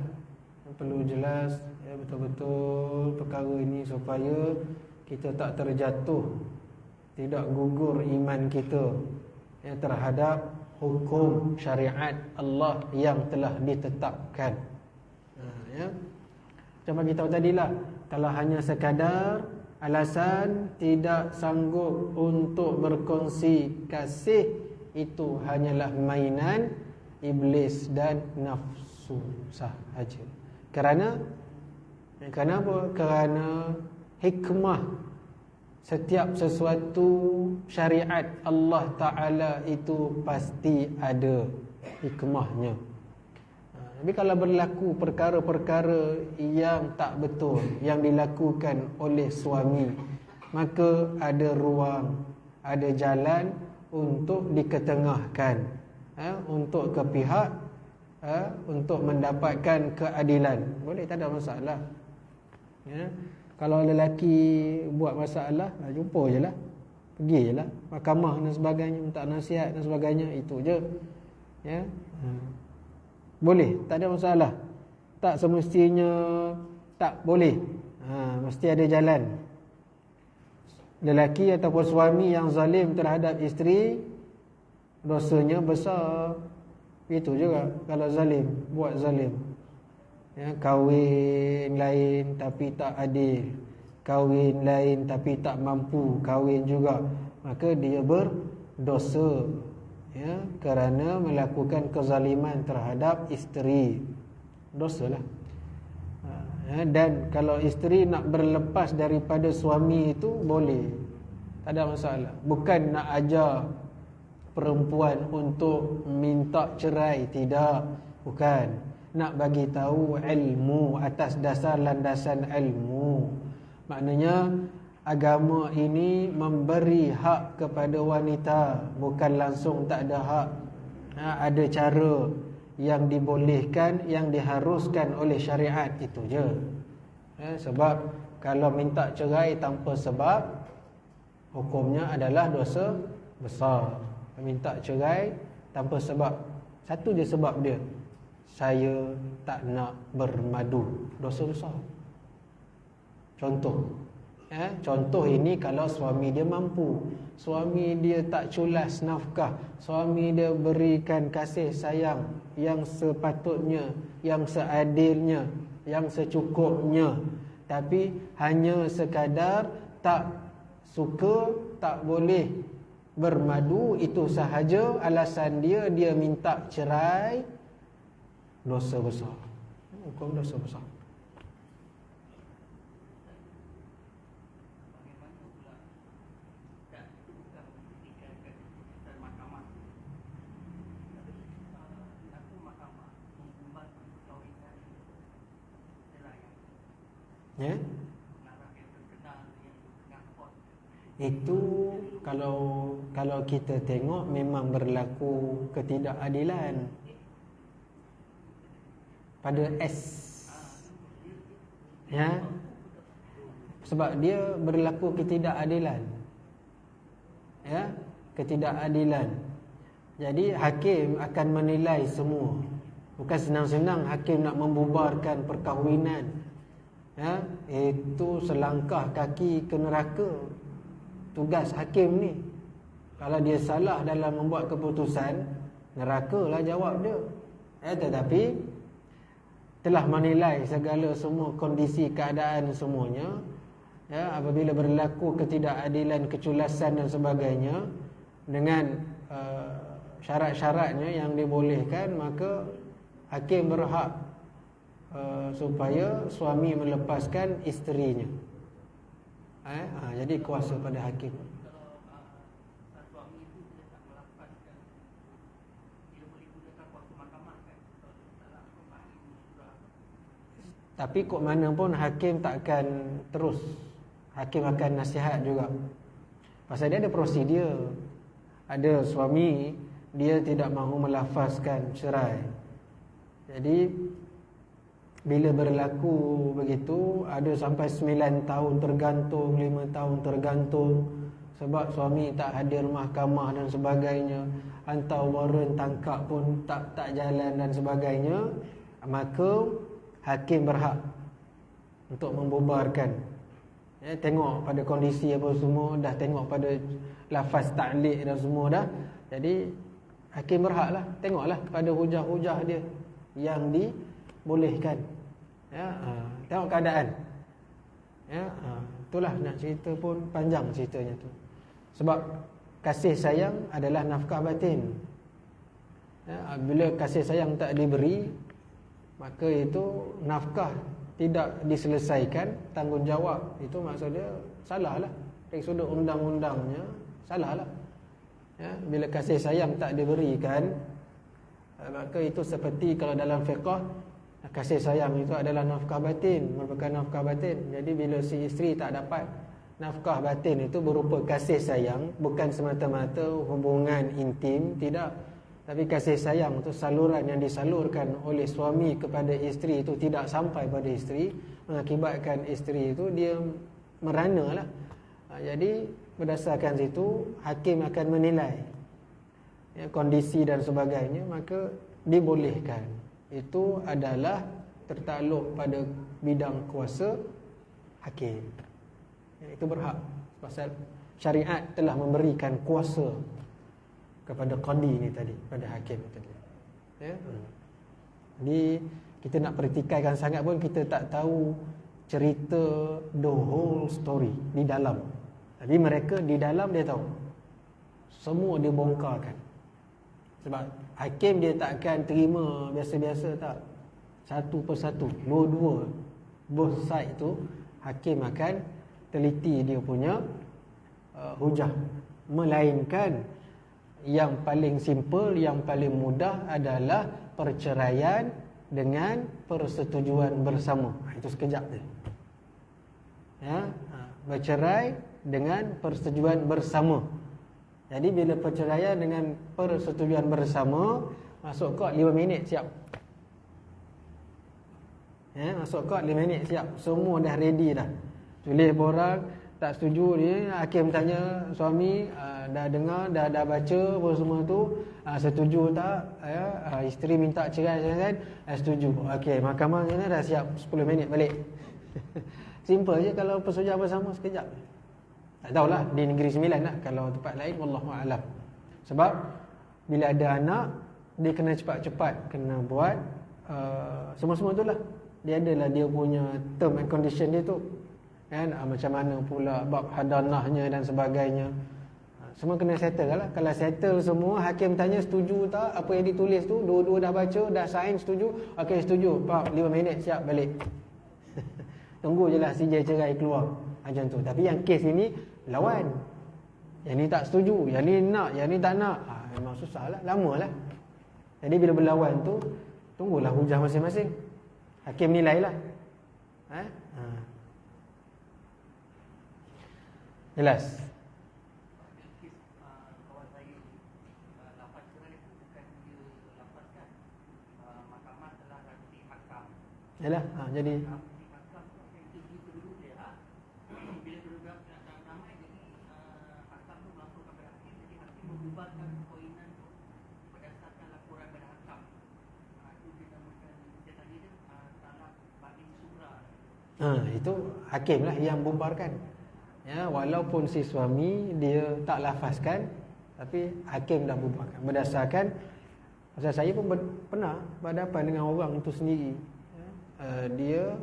[SPEAKER 1] Perlu jelas ya, betul-betul perkara ini supaya kita tak terjatuh, tidak gugur iman kita ya, terhadap hukum syariat Allah yang telah ditetapkan. Ya. Macam bagi tahu tadilah, kalau hanya sekadar alasan tidak sanggup untuk berkongsi kasih, itu hanyalah mainan iblis dan nafsu sahaja. Kerana apa? Kerana hikmah setiap sesuatu syariat Allah Ta'ala itu pasti ada hikmahnya. Tapi kalau berlaku perkara-perkara yang tak betul yang dilakukan oleh suami, maka ada ruang, ada jalan untuk diketengahkan, untuk ke pihak, untuk mendapatkan keadilan. Boleh, tak ada masalah. Ya. Kalau lelaki buat masalah, jumpa je lah, pergi je lah mahkamah dan sebagainya, minta nasihat dan sebagainya, itu je. Ya, boleh, tak ada masalah. Tak semestinya tak boleh, mesti ada jalan. Lelaki ataupun suami yang zalim terhadap isteri, dosanya besar. Itu juga kalau zalim, buat zalim. Ya, kahwin lain tapi tak adil, kahwin lain tapi tak mampu kahwin juga, maka dia berdosa, ya, kerana melakukan kezaliman terhadap isteri. Dosalah. Ya, dan kalau isteri nak berlepas daripada suami itu boleh, tak ada masalah. Bukan nak ajar perempuan untuk minta cerai, tidak, bukan. Nak bagi tahu ilmu atas dasar landasan ilmu. Maknanya agama ini memberi hak kepada wanita, bukan langsung tak ada hak. Ada cara yang dibolehkan, yang diharuskan oleh syariat, itu je. Sebab kalau minta cerai tanpa sebab, hukumnya adalah dosa besar. Minta cerai tanpa sebab, satu je sebab dia, saya tak nak bermadu, dosa besar. Contoh, contoh ini kalau suami dia mampu, suami dia tak culas nafkah, suami dia berikan kasih sayang yang sepatutnya, yang seadilnya, yang secukupnya, tapi hanya sekadar tak suka, tak boleh bermadu, itu sahaja alasan dia minta cerai, dosa besar. Hukum dosa besar. Ya? Itu kalau kita tengok memang berlaku ketidakadilan pada S. Ya. Sebab dia berlaku ketidakadilan. Ya, ketidakadilan. Jadi hakim akan menilai semua. Bukan senang-senang hakim nak membubarkan perkahwinan. Ya, itu selangkah kaki ke neraka. Tugas hakim ni, kalau dia salah dalam membuat keputusan, nerakalah jawab dia. Tetapi telah menilai segala semua kondisi keadaan semuanya. Ya, apabila berlaku ketidakadilan, keculasan dan sebagainya, dengan syarat-syaratnya yang dibolehkan, maka hakim berhak supaya suami melepaskan isterinya. Jadi kuasa pada hakim. Tapi kok mana pun hakim takkan terus. Hakim akan nasihat juga. Pasal dia ada prosedur. Ada suami, dia tidak mahu melafazkan cerai. Jadi bila berlaku begitu, ada sampai 9 tahun tergantung, 5 tahun tergantung, sebab suami tak hadir mahkamah dan sebagainya, hantar waran tangkap pun tak jalan dan sebagainya, maka hakim berhak untuk membubarkan. Tengok pada kondisi apa semua, dah tengok pada lafaz ta'liq dan semua dah. Jadi hakim berhaklah, tengoklah pada hujah-hujah dia yang dibolehkan. Tengok keadaan. Itulah nak cerita pun panjang ceritanya tu. Sebab kasih sayang adalah nafkah batin. Bila kasih sayang tak diberi, maka itu nafkah tidak diselesaikan, tanggungjawab itu maksudnya salahlah. Dari sudut undang-undangnya salahlah. Bila kasih sayang tak diberikan, maka itu seperti kalau dalam fiqh, kasih sayang itu adalah nafkah batin, merupakan nafkah batin. Jadi bila si isteri tak dapat nafkah batin, itu berupa kasih sayang, bukan semata-mata hubungan intim, tidak, tapi kasih sayang tu, saluran yang disalurkan oleh suami kepada isteri itu tidak sampai pada isteri, mengakibatkan isteri itu dia merana lah. Jadi berdasarkan situ hakim akan menilai kondisi dan sebagainya, maka dibolehkan. Itu adalah tertakluk pada bidang kuasa hakim. Itu berhak, pasal syariat telah memberikan kuasa kepada qadi ni tadi, pada hakim tadi. Ya. Jadi kita nak pertikaikan sangat pun kita tak tahu cerita the whole story di dalam. Tapi mereka di dalam dia tahu. Semua dia bongkarkan. Sebab hakim dia takkan terima biasa-biasa, tak. Satu persatu, dua-dua, both side tu hakim akan teliti dia punya hujah. Melainkan yang paling simple, yang paling mudah adalah perceraian dengan persetujuan bersama. Itu sekejap je. Ya, bercerai dengan persetujuan bersama. Jadi bila perceraian dengan persetujuan bersama, masuk kod 5 minit siap. Ya, masuk kod 5 minit siap. Semua dah ready dah. Tulis borang, tak setuju ni, hakim tanya suami, dah dengar, dah baca apa semua tu, setuju tak? Ya, isteri minta cerai kan? Setuju. Okey, mahkamah ni dah siap, 10 minit balik. Simple je kalau persetujuan bersama sekejap. Tak tahulah di Negeri Sembilan lah, kalau tempat lain wallahu a'lam. Sebab bila ada anak, dia kena cepat-cepat kena buat semua-semua tu lah. Dia adalah dia punya term and condition dia tu. Kan, macam mana pula bab hadanahnya dan sebagainya, semua kena settle lah. Kalau settle semua, hakim tanya setuju tak apa yang ditulis tu, dua-dua dah baca, dah sign, setuju, okey setuju, pak 5 minit siap balik. Tunggu je lah CJ cerai keluar, macam tu. Tapi yang kes ini lawan, yang ni tak setuju, yang ni nak, yang ni tak nak, memang susah lah, lama lah. Jadi bila berlawan tu, tunggulah hujah masing-masing, hakim nilai lah. Jelas. Yalah, jadi itu hakim lah yang bubarkan. Ya, walaupun si suami dia tak lafazkan, tapi hakim dah bubarkan berdasarkan, pasal saya pun pernah berhadapan dengan orang itu sendiri. Dia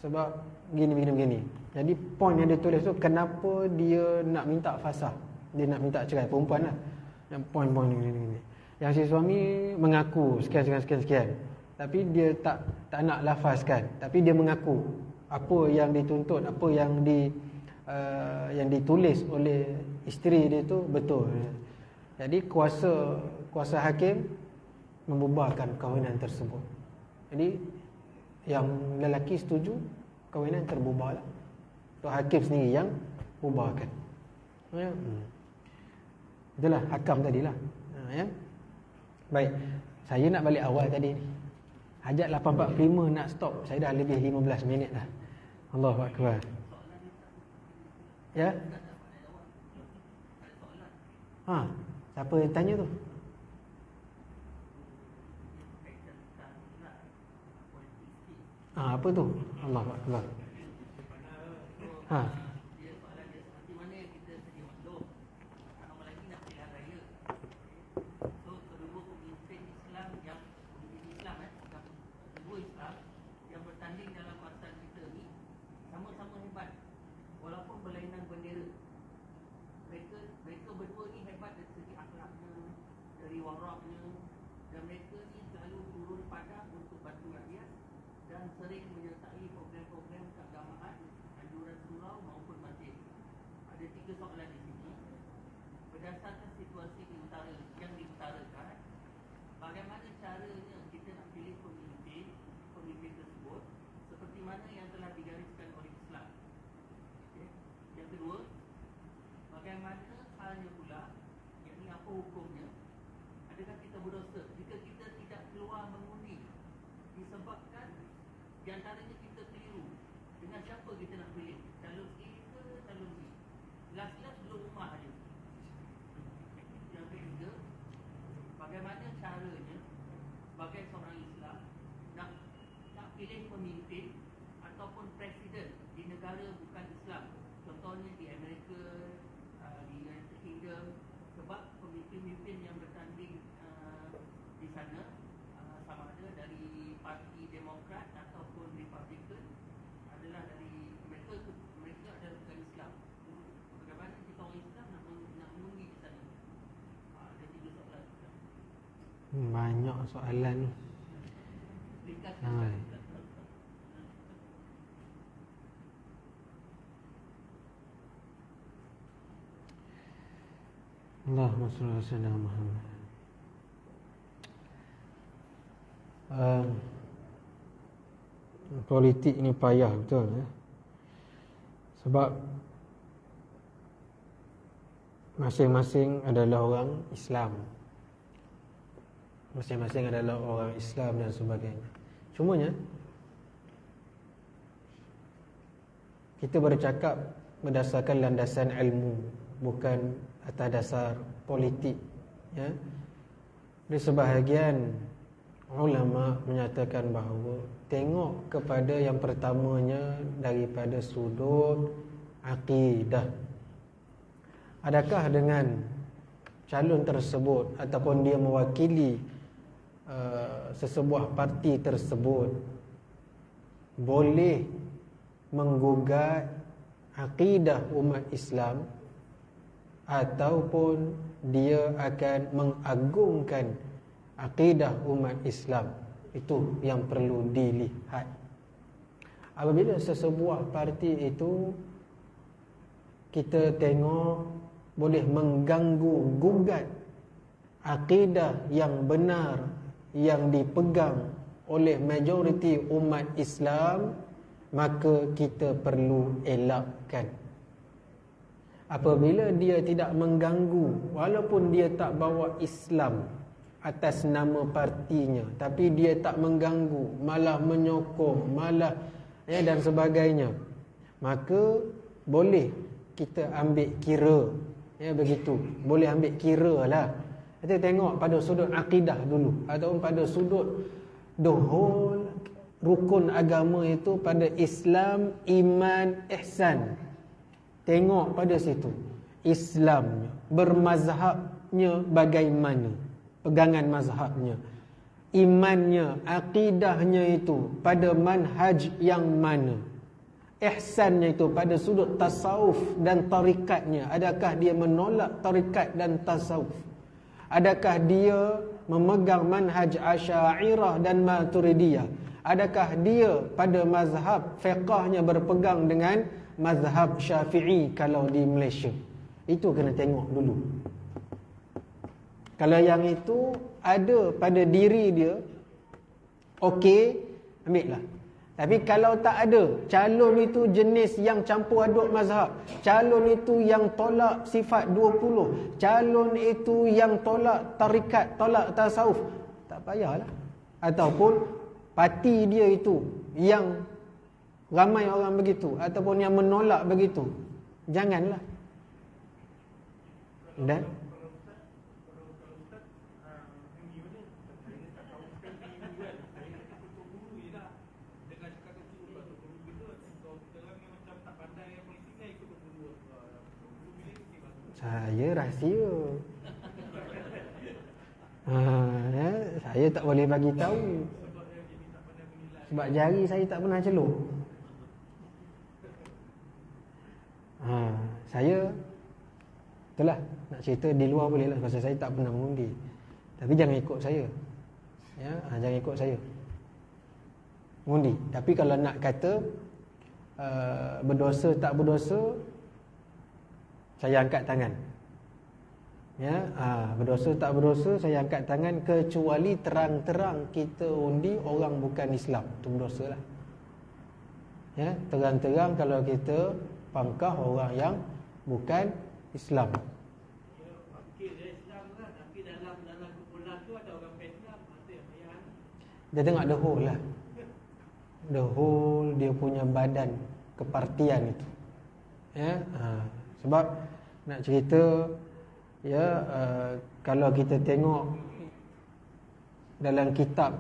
[SPEAKER 1] sebab gini. Jadi poin yang dia tulis tu, kenapa dia nak minta fasah, dia nak minta cerai, perempuan lah. Yang poin-poin gini. Yang si suami mengaku sekian, tapi dia tak nak lafazkan, tapi dia mengaku apa yang dituntut, apa yang ditulis oleh isteri dia tu betul. Jadi kuasa hakim membubarkan kahwinan tersebut. Jadi yang lelaki setuju, kahwinan terbubarlah. Tu hakim sendiri yang bubarkan. Ya. Itulah hakam tadilah. Ya. Baik, saya nak balik awal tadi ni. Hajat 8.45 nak stop. Saya dah lebih 15 minit dah. Allahu akbar. Ya. Siapa yang tanya tu? Apa tu? Allahu akbar.
[SPEAKER 2] siapa kita nak pilih, calon A ke calon B. Last belum rumah dia. Yang ketiga, bagaimana caranya sebagai seorang Islam nak pilih pemimpin ataupun presiden di negara bukan Islam. Contohnya di Amerika, di United Kingdom, sebab pemimpin-pemimpin yang bertanding di sana sama ada dari parti Demokrat ataupun Republican adalah dari mereka adalah bukan Islam. Bagaimana kita orang Islam nak mengundi di sana? Ada 3 soalan.
[SPEAKER 1] Banyak soalan ni. Allahumma salli ala sayyidina Muhammad. Politik ni payah betul ya? Sebab masing-masing adalah orang Islam, masing-masing adalah orang Islam dan sebagainya. Cumanya kita bercakap berdasarkan landasan ilmu, bukan atas dasar politik ya. Di sebahagian ulama menyatakan bahawa tengok kepada yang pertamanya daripada sudut akidah. Adakah dengan calon tersebut ataupun dia mewakili sesebuah parti tersebut boleh menggugat akidah umat Islam, ataupun dia akan mengagungkan akidah umat Islam. Itu yang perlu dilihat. Apabila sesebuah parti itu kita tengok boleh mengganggu gugat akidah yang benar yang dipegang oleh majoriti umat Islam, maka kita perlu elakkan. Apabila dia tidak mengganggu, walaupun dia tak bawa Islam atas nama partinya, tapi dia tak mengganggu, malah menyokong, malah dan sebagainya, maka boleh kita ambil kira. Begitu, boleh ambil kira lah. Kita tengok pada sudut akidah dulu, ataupun pada sudut the whole rukun agama itu, pada Islam, iman, ihsan. Tengok pada situ Islamnya, bermazhabnya bagaimana, pegangan mazhabnya, imannya, akidahnya itu pada manhaj yang mana, ihsannya itu pada sudut tasawuf dan tarikatnya. Adakah dia menolak tarikat dan tasawuf? Adakah dia memegang manhaj Asy'ariyah dan Maturidiyah? Adakah dia pada mazhab fiqahnya berpegang dengan mazhab Syafi'i kalau di Malaysia? Itu kena tengok dulu. Kalau yang itu ada pada diri dia, okey, ambil lah. Tapi kalau tak ada, calon itu jenis yang campur aduk mazhab, calon itu yang tolak sifat 20, calon itu yang tolak tarikat, tolak tasawuf, tak payahlah. Ataupun parti dia itu yang ramai orang begitu, ataupun yang menolak begitu, janganlah. Dan saya rahsia. Saya tak boleh bagi tahu. Sebab jari saya tak pernah celup. Saya itulah nak cerita di luar boleh lah, pasal saya tak pernah mengundi. Tapi jangan ikut saya. Ya, jangan ikut saya mengundi. Tapi kalau nak kata berdosa tak berdosa, saya angkat tangan. Ya, berdosa tak berdosa, saya angkat tangan, kecuali terang-terang kita undi orang bukan Islam, itu berdosa lah. Ya, terang-terang kalau kita pangkah orang yang bukan Islam. Dia tengok the whole lah. The whole dia punya badan kepartian itu. Ya, sebab nak cerita, ya, kalau kita tengok dalam kitab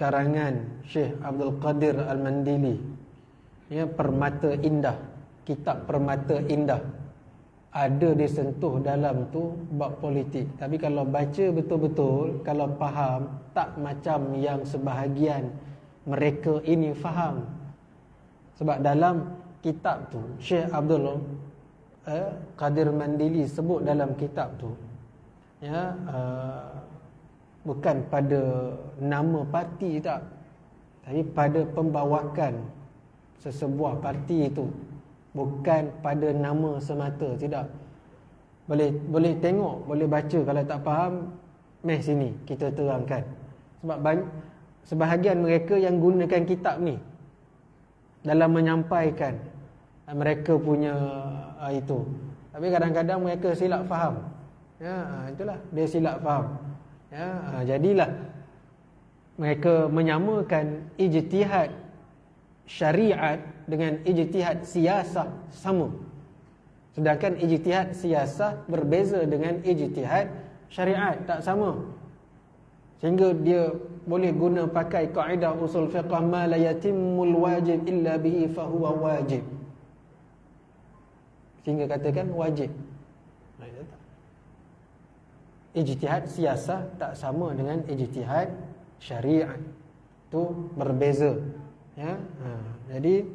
[SPEAKER 1] karangan Syekh Abdul Qadir Al-Mandili, ya, Permata Indah, kitab Permata Indah, ada disentuh dalam tu bab politik. Tapi kalau baca betul-betul, kalau faham, tak macam yang sebahagian mereka ini faham. Sebab dalam kitab tu Syekh Abdul Qadir Mandili sebut dalam kitab tu, ya, bukan pada nama parti tak, tapi pada pembawakan sesebuah parti itu, bukan pada nama semata, tidak. Boleh tengok, boleh baca. Kalau tak faham, meh sini kita terangkan. Sebab sebahagian mereka yang gunakan kitab ni dalam menyampaikan mereka punya itu, tapi kadang-kadang mereka silap faham. Ya, itulah dia silap faham. Ya, jadilah mereka menyamakan ijtihad syariat dengan ijtihad siasah sama, sedangkan ijtihad siasah berbeza dengan ijtihad syariat, tak sama. Sehingga dia boleh guna pakai kaedah usul fiqh, ma la yatimmul wajib illa bihi fahuwa wajib, sehingga katakan wajib. Ijtihad siasah tak sama dengan ijtihad syariat, itu berbeza. Ya, jadi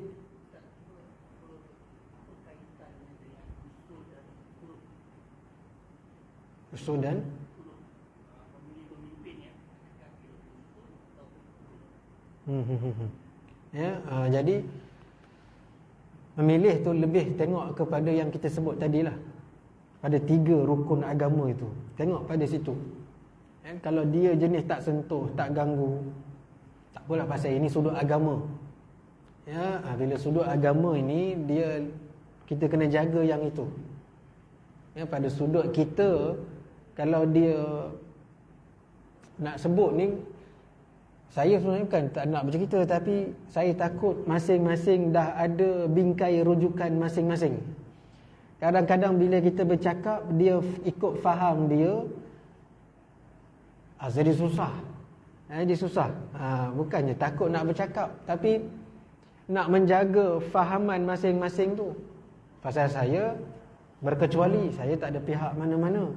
[SPEAKER 1] usul dan ya, jadi memilih tu lebih tengok kepada yang kita sebut tadilah, pada 3 rukun agama itu. Tengok pada situ. Kalau dia jenis tak sentuh, tak ganggu, tak apalah, pasal ini sudut agama. Ya, bila sudut agama ini, kita kena jaga yang itu. Ya, pada sudut kita, kalau dia nak sebut ni, saya sebenarnya bukan tak nak bercerita, tapi saya takut masing-masing dah ada bingkai rujukan masing-masing. Kadang-kadang bila kita bercakap, dia ikut faham dia, jadi susah. Jadi susah. Bukannya takut nak bercakap, tapi nak menjaga fahaman masing-masing tu. Pasal saya berkecuali, saya tak ada pihak mana-mana.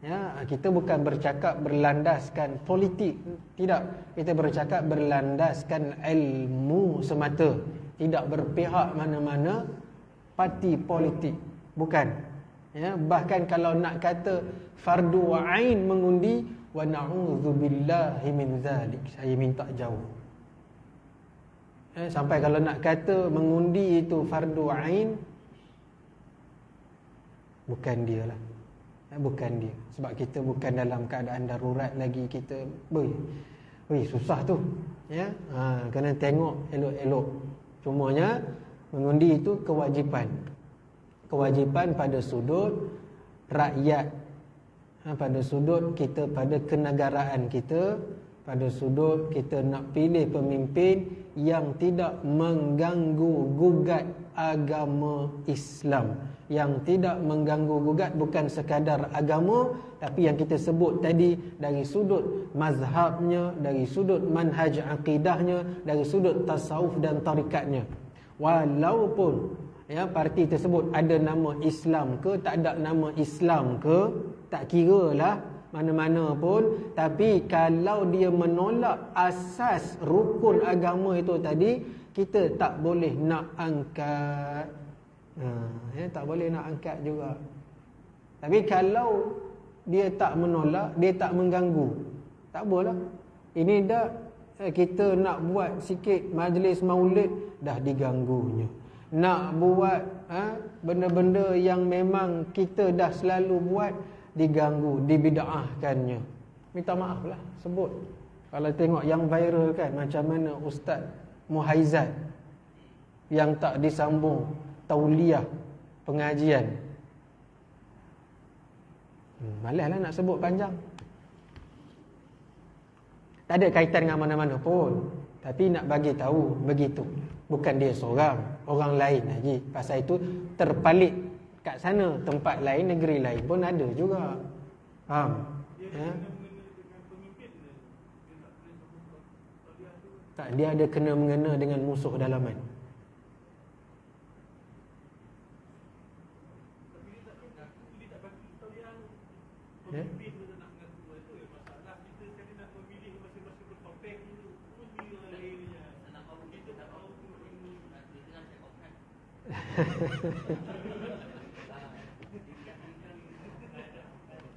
[SPEAKER 1] Ya, kita bukan bercakap berlandaskan politik, tidak. Kita bercakap berlandaskan ilmu semata, tidak berpihak mana-mana parti politik, bukan. Ya, bahkan kalau nak kata fardu ain mengundi, wa na'udzubillahi min zalik, saya minta jauh. Sampai kalau nak kata mengundi itu fardu ain, bukan dia lah. Bukan dia. Sebab kita bukan dalam keadaan darurat lagi. Kita susah tu. Ya, kena tengok elok-elok. Cumanya mengundi itu kewajipan. Kewajipan pada sudut rakyat, pada sudut kita, pada kenegaraan kita, pada sudut kita nak pilih pemimpin yang tidak mengganggu gugat agama Islam, yang tidak mengganggu gugat bukan sekadar agama, tapi yang kita sebut tadi, dari sudut mazhabnya, dari sudut manhaj aqidahnya, dari sudut tasawuf dan tarikatnya. Walaupun ya parti tersebut ada nama Islam ke, tak ada nama Islam ke, tak kira lah mana-mana pun, tapi kalau dia menolak asas rukun agama itu tadi, kita tak boleh nak angkat. Tak boleh nak angkat juga. Tapi kalau dia tak menolak, dia tak mengganggu, tak apalah. Ini dah kita nak buat sikit majlis maulid, dah diganggunya. Nak buat benda-benda yang memang kita dah selalu buat, diganggu, dibid'ahkannya. Minta maaf lah, sebut. Kalau tengok yang viral kan, macam mana Ustaz Muhaizat yang tak disambung tauliah pengajian. Malaslah nak sebut panjang. Tak ada kaitan dengan mana-mana pun. Tapi nak bagi tahu begitu. Bukan dia seorang, orang lain lagi. Pasal itu terpalit kat sana, tempat lain, negeri lain pun ada juga. Faham? Ya? Tak, dia ada kena mengena dengan musuh dalaman. Ya?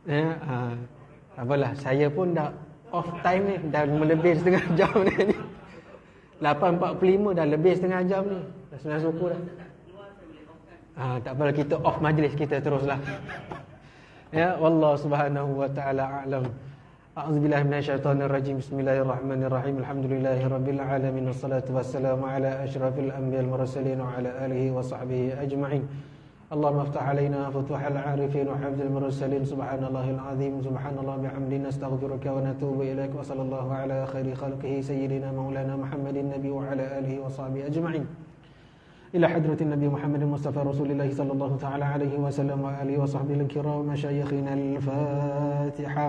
[SPEAKER 1] Ya, apalah, saya pun dah off time ni, dah melebih setengah jam ni. 8.45 dah lebih setengah jam ni. Dah senang syukur dah. Tak apa, kita off majlis kita teruslah. Ya, wallahu subhanahu wa ta'ala a'lam. A'udzubillahi minasyaitonir rajim. Bismillahirrahmanirrahim. Alhamdulillahirabbil alamin wassalatu wassalamu ala asyrafil anbiya'il mursalin wa ala alihi wa sahbihi ajma'in. Allahumma aftah alaina futuhal arifin wa hifdzal mursalin. Subhanallahil azim. Subhanallah bihamdihi nastaghfiruka wa natubu ilaik. Wa sallallahu ala khairi khalqihi sayyidina maulana Muhammadin nabi wa ala alihi wa sahbihi ajma'in. إلى حضرة النبي محمد المصطفى رسول الله صلى الله تعالى عليه وسلم وآله وصحبه الكرام مشايخنا الفاتحة.